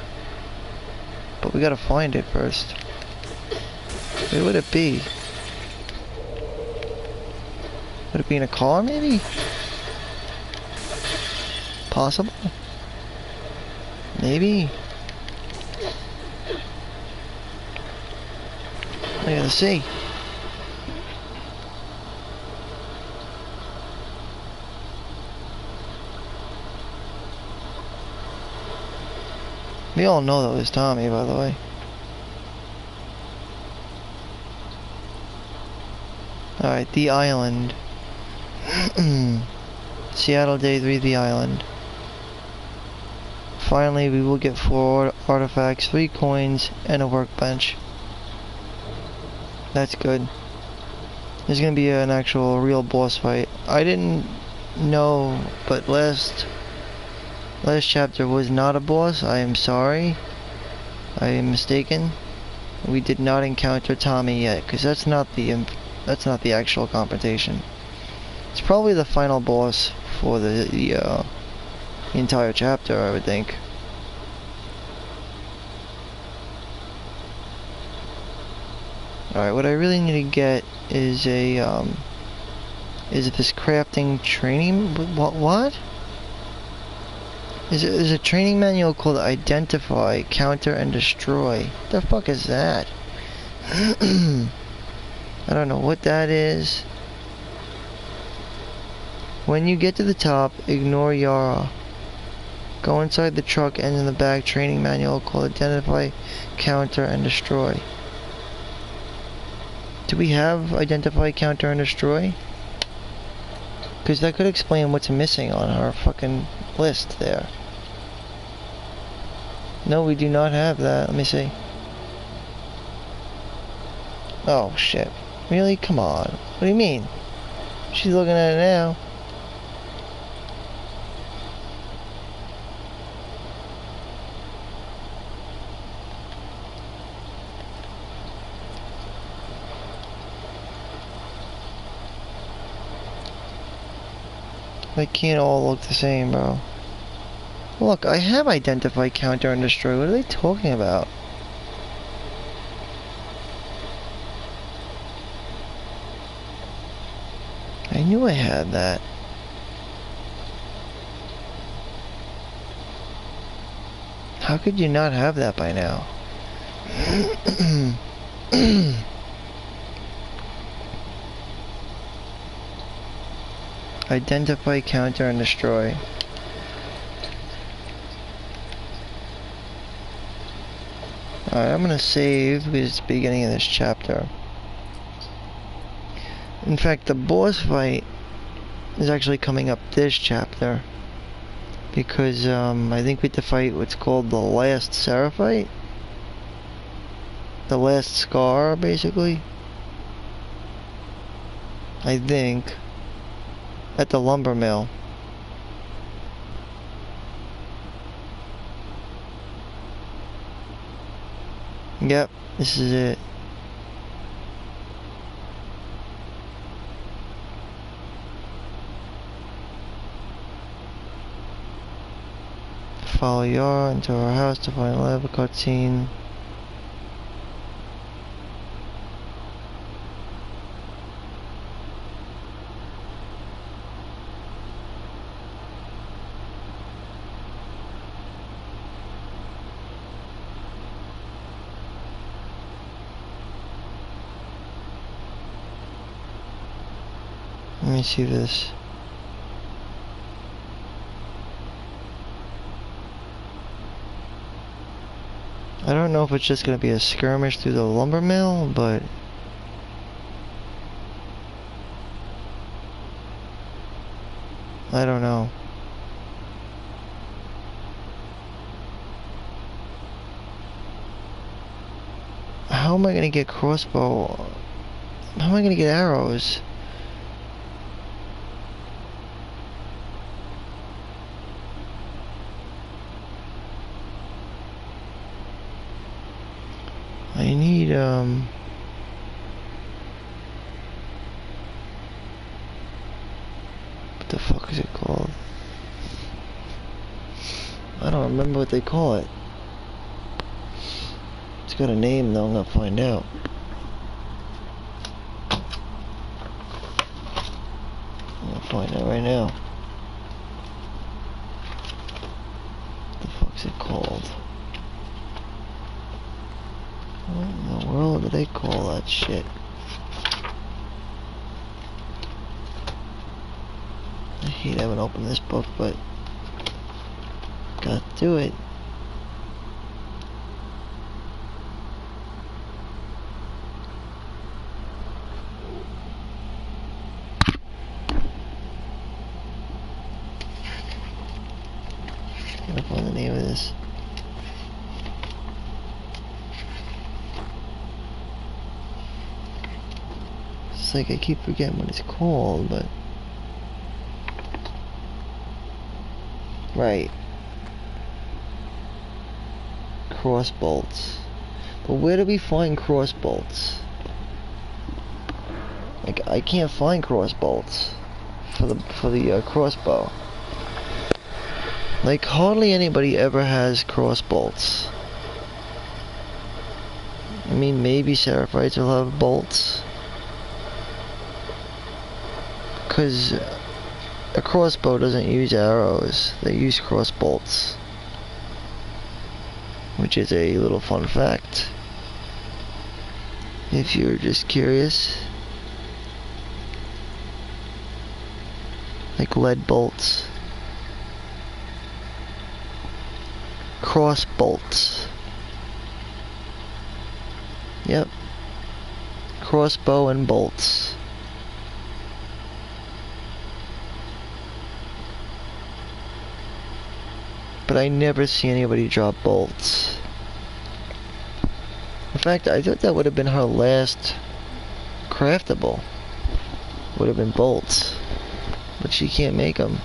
But we gotta find it first. Where would it be? Would it be in a car, maybe? Possible? Maybe? I gotta see. We all know that was Tommy, by the way. Alright, the island. Seattle Day 3, the island. Finally, we will get 4 artifacts, 3 coins, and a workbench. That's good. There's gonna be an actual real boss fight. I didn't know, but last chapter was not a boss. I am sorry. I am mistaken. We did not encounter Tommy yet, because that's not the actual confrontation. It's probably the final boss for the entire chapter, I would think. Alright, what I really need to get is is this crafting training? What? There's a training manual called Identify, Counter, and Destroy. What the fuck is that? I don't know what that is. When you get to the top, ignore Yara. Go inside the truck and in the back training manual called Identify, Counter, and Destroy. Do we have Identify, Counter, and Destroy? Because that could explain what's missing on our fucking list there. No, we do not have that. Let me see. Oh, shit. Really? Come on. What do you mean? She's looking at it now. They can't all look the same, bro. Look, I have Identify, Counter, and Destroy. What are they talking about? I knew I had that. How could you not have that by now? Identify, counter, and destroy. Alright, I'm gonna save because it's the beginning of this chapter. In fact, the boss fight is actually coming up this chapter. Because, I think we have to fight what's called the last Seraphite? The last Scar, basically? I think. At the lumber mill. Yep, this is it. Follow Yara into her house to find a lab cutscene. Let me see this. I don't know if it's just gonna be a skirmish through the lumber mill, but I don't know. How am I gonna get crossbow? How am I gonna get arrows? I need, what the fuck is it called? I don't remember what they call it. It's got a name though, I'm gonna find out. I'm gonna find out right now. What the fuck's it called? What in the world do they call that shit? I hate having opened this book, but gotta do it. Gotta find the name of this. It's like I keep forgetting what it's called, but right. Cross bolts. But where do we find cross bolts? Like I can't find cross bolts for the crossbow. Like hardly anybody ever has cross bolts. I mean, maybe Seraphites will have bolts. Because a crossbow doesn't use arrows, they use cross bolts. Which is a little fun fact. If you're just curious. Like lead bolts. Cross bolts. Yep. Crossbow and bolts. But I never see anybody drop bolts. In fact, I thought that would have been her last craftable. Would have been bolts. But she can't make them.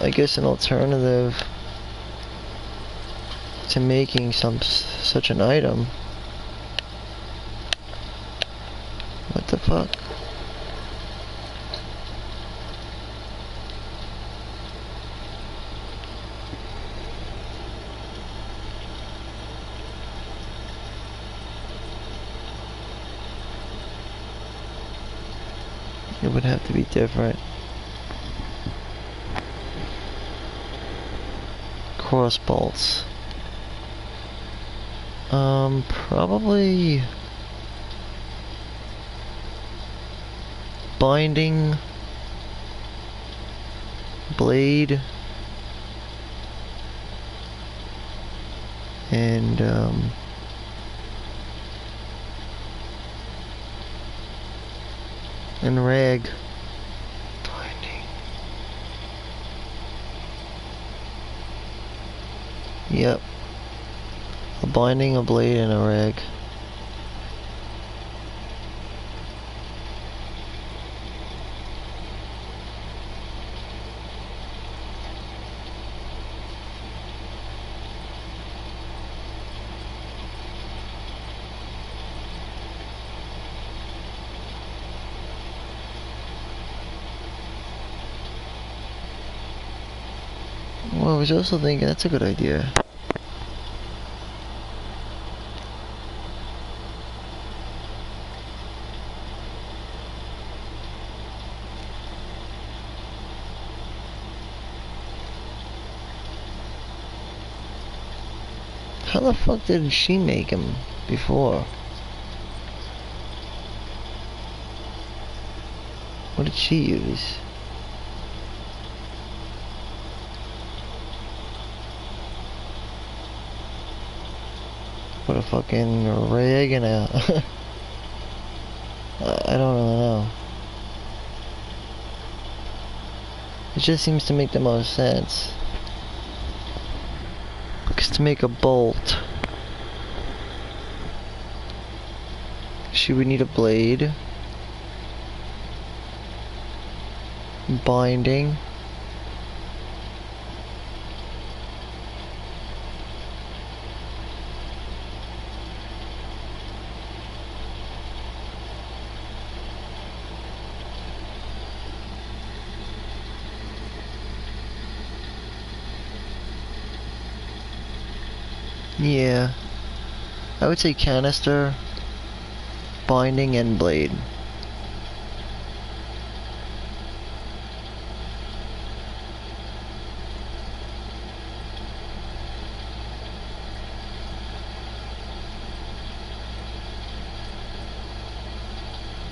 I guess an alternative to making such an item. What the fuck? It would have to be different. cross bolts. Probably binding, blade, and rag. Binding. Yep. A binding, a blade, and a rag. Well, I was also thinking that's a good idea. How the fuck did she make him before? What did she use? Put a fucking rag and a... I don't really know. It just seems to make the most sense. Because to make a bolt, she would need a blade, binding, yeah, I would say canister, binding, and blade.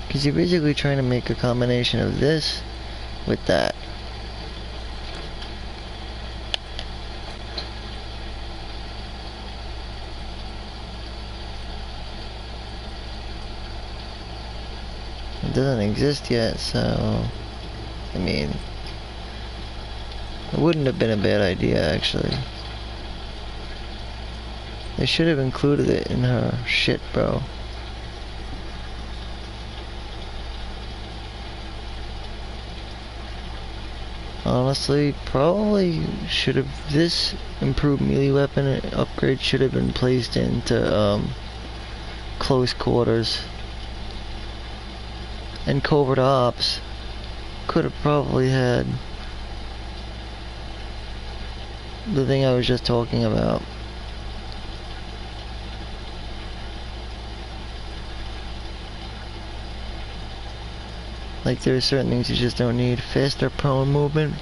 Because you're basically trying to make a combination of this with that. It doesn't exist yet, so I mean, it wouldn't have been a bad idea actually. They should have included it in her shit, bro. Honestly, probably should have, this improved melee weapon upgrade should have been placed into close quarters. And covert ops could have probably had the thing I was just talking about. Like, there are certain things you just don't need. Faster prone movement.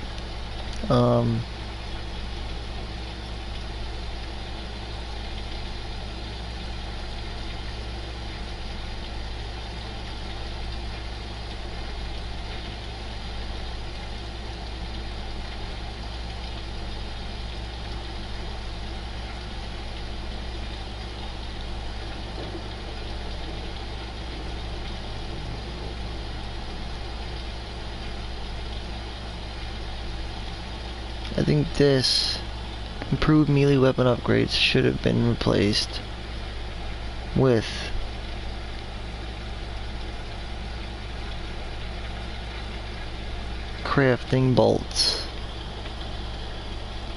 I think this improved melee weapon upgrades should have been replaced with crafting bolts.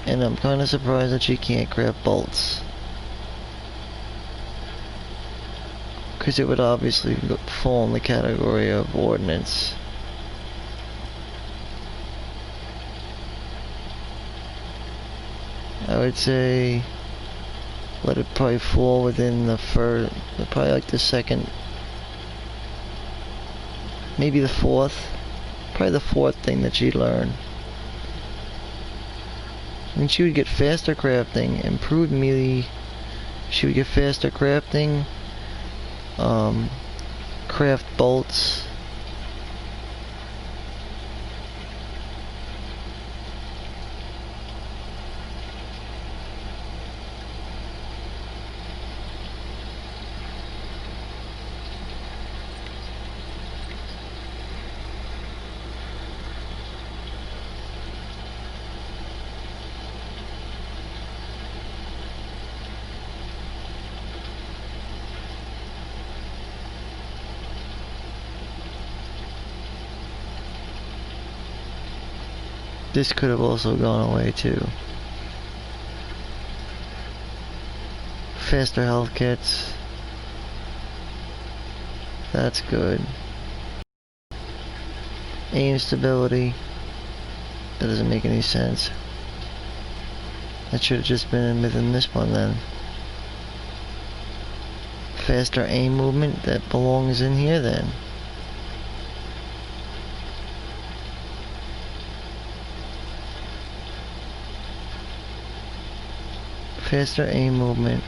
And I'm kind of surprised that she can't craft bolts, because it would obviously fall in the category of ordnance. I would say let it probably fall within the first, probably like the second, maybe the fourth, probably the fourth thing that she'd learn. And she would get faster crafting, improved melee. She would get faster crafting, craft bolts. This could have also gone away too. Faster health kits. That's good. Aim stability. That doesn't make any sense. That should have just been within this one then. Faster aim movement, that belongs in here then. Faster aim movement.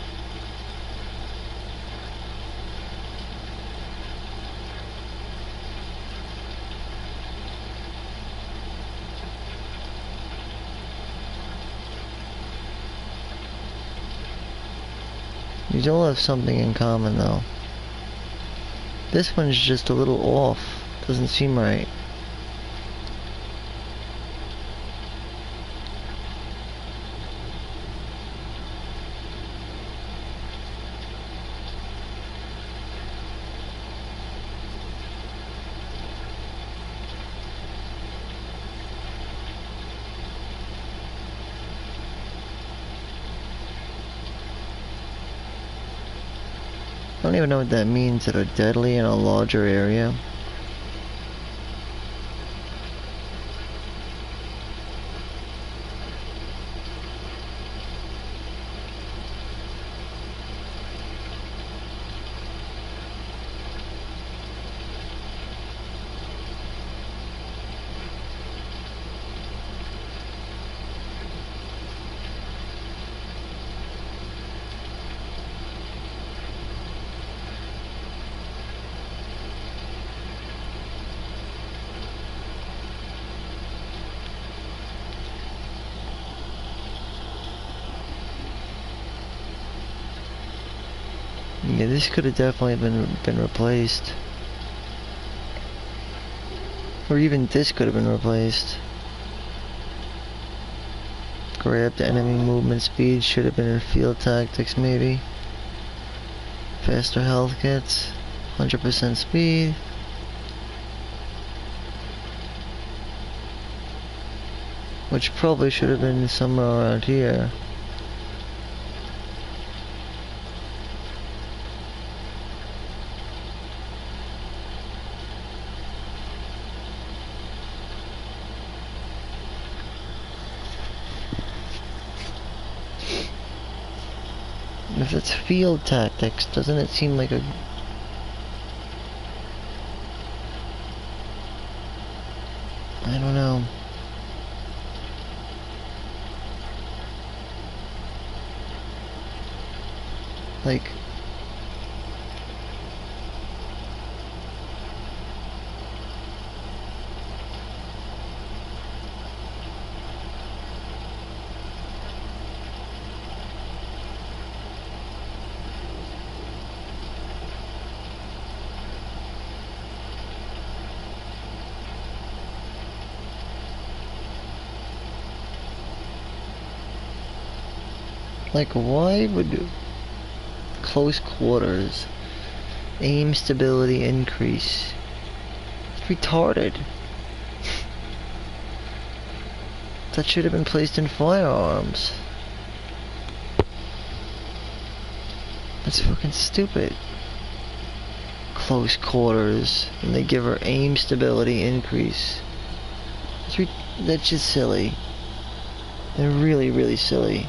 These all have something in common though. This one's just a little off. Doesn't seem right. I don't even know what that means, that are deadly in a larger area. Yeah, this could have definitely been replaced. Or even this could have been replaced. Grabbed enemy movement speed should have been in field tactics maybe. Faster health kits, 100% speed. Which probably should have been somewhere around here. If it's field tactics, doesn't it seem like a... I don't know. Like... Like, why would close quarters aim stability increase? It's retarded. That should have been placed in firearms. That's fucking stupid. Close quarters, and they give her aim stability increase. That's just silly. They're really, really silly.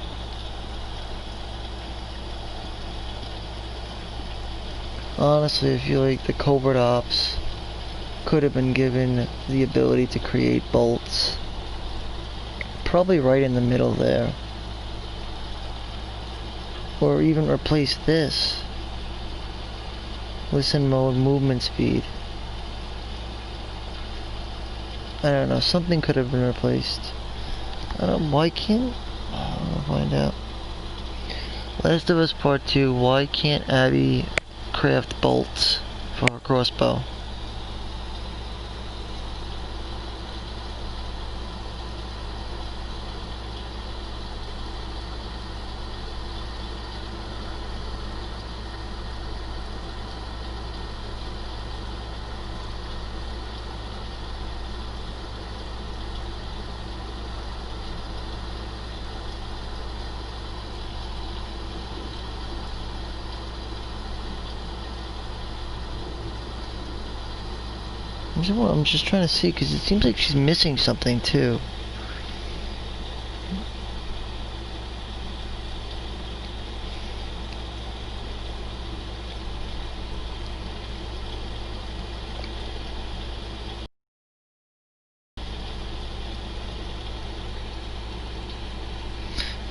Honestly, I feel like the covert ops could have been given the ability to create bolts Probably right in the middle there. Or even replace this. Listen mode, movement speed. I don't know, something could have been replaced. I don't know, why can't... I'll find out. Last of Us Part 2, why can't Abby craft bolts for her crossbow? I'm just trying to see, because it seems like she's missing something too.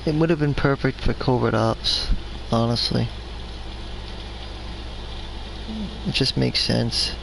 It would have been perfect for covert ops, honestly. It just makes sense.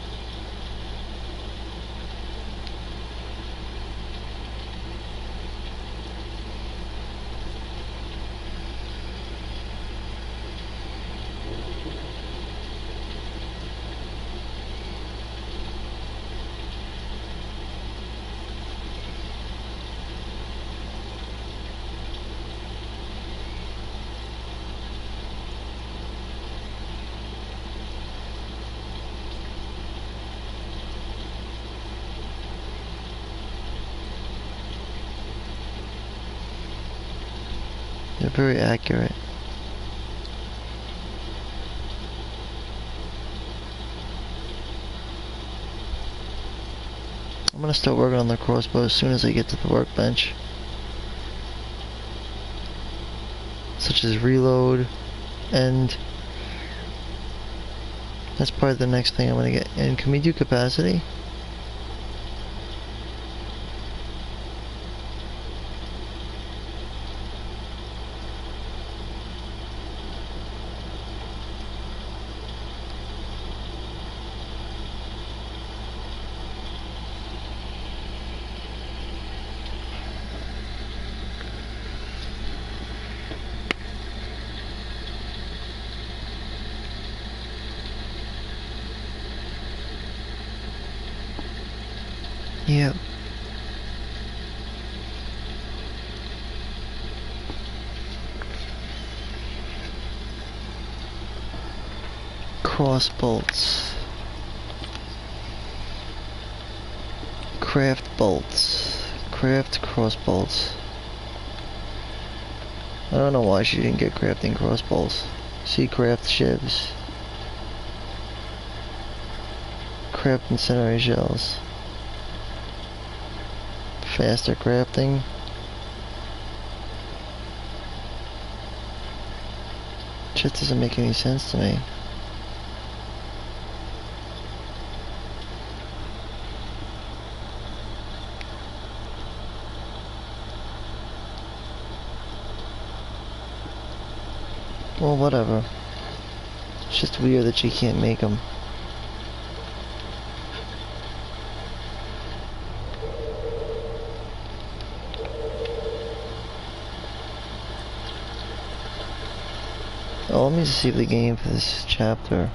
They're very accurate. I'm gonna start working on the crossbow as soon as I get to the workbench. Such as reload, and that's probably the next thing I'm gonna get. And can we do capacity? Yep. Cross bolts. Craft bolts. Craft cross bolts. I don't know why she didn't get crafting cross bolts. See, craft shivs. Craft incendiary shells. Faster crafting. Just doesn't make any sense to me. Well, whatever. It's just weird that she can't make them. Oh, let me just see the game for this chapter.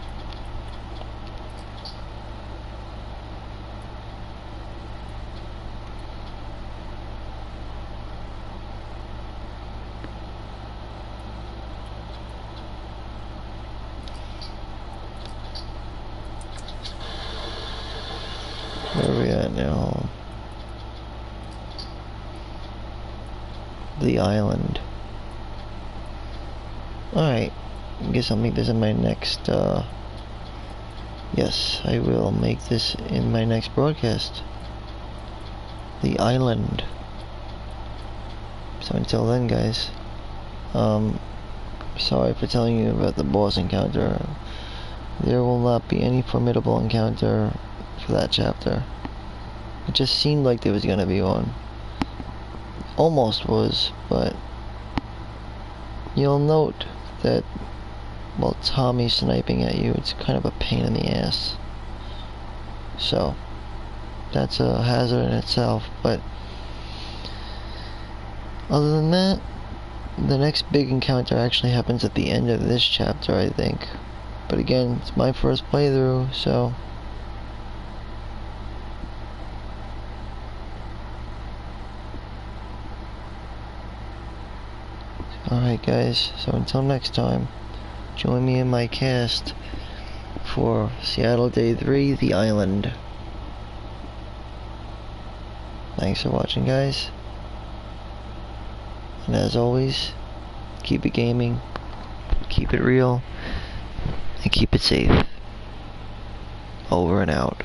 Where are we at now? The island. Alright. I guess I'll make this in my next, yes, I will make this in my next broadcast. The island. So until then, guys, sorry for telling you about the boss encounter. There will not be any formidable encounter for that chapter. It just seemed like there was gonna be one. almost was, but you'll note that while Tommy's sniping at you, it's kind of a pain in the ass. So, that's a hazard in itself, but other than that, the next big encounter actually happens at the end of this chapter, I think. But again, it's my first playthrough, so... Alright guys, so until next time, join me in my cast for Seattle Day 3, The Island. Thanks for watching, guys. And as always, keep it gaming, keep it real, and keep it safe. Over and out.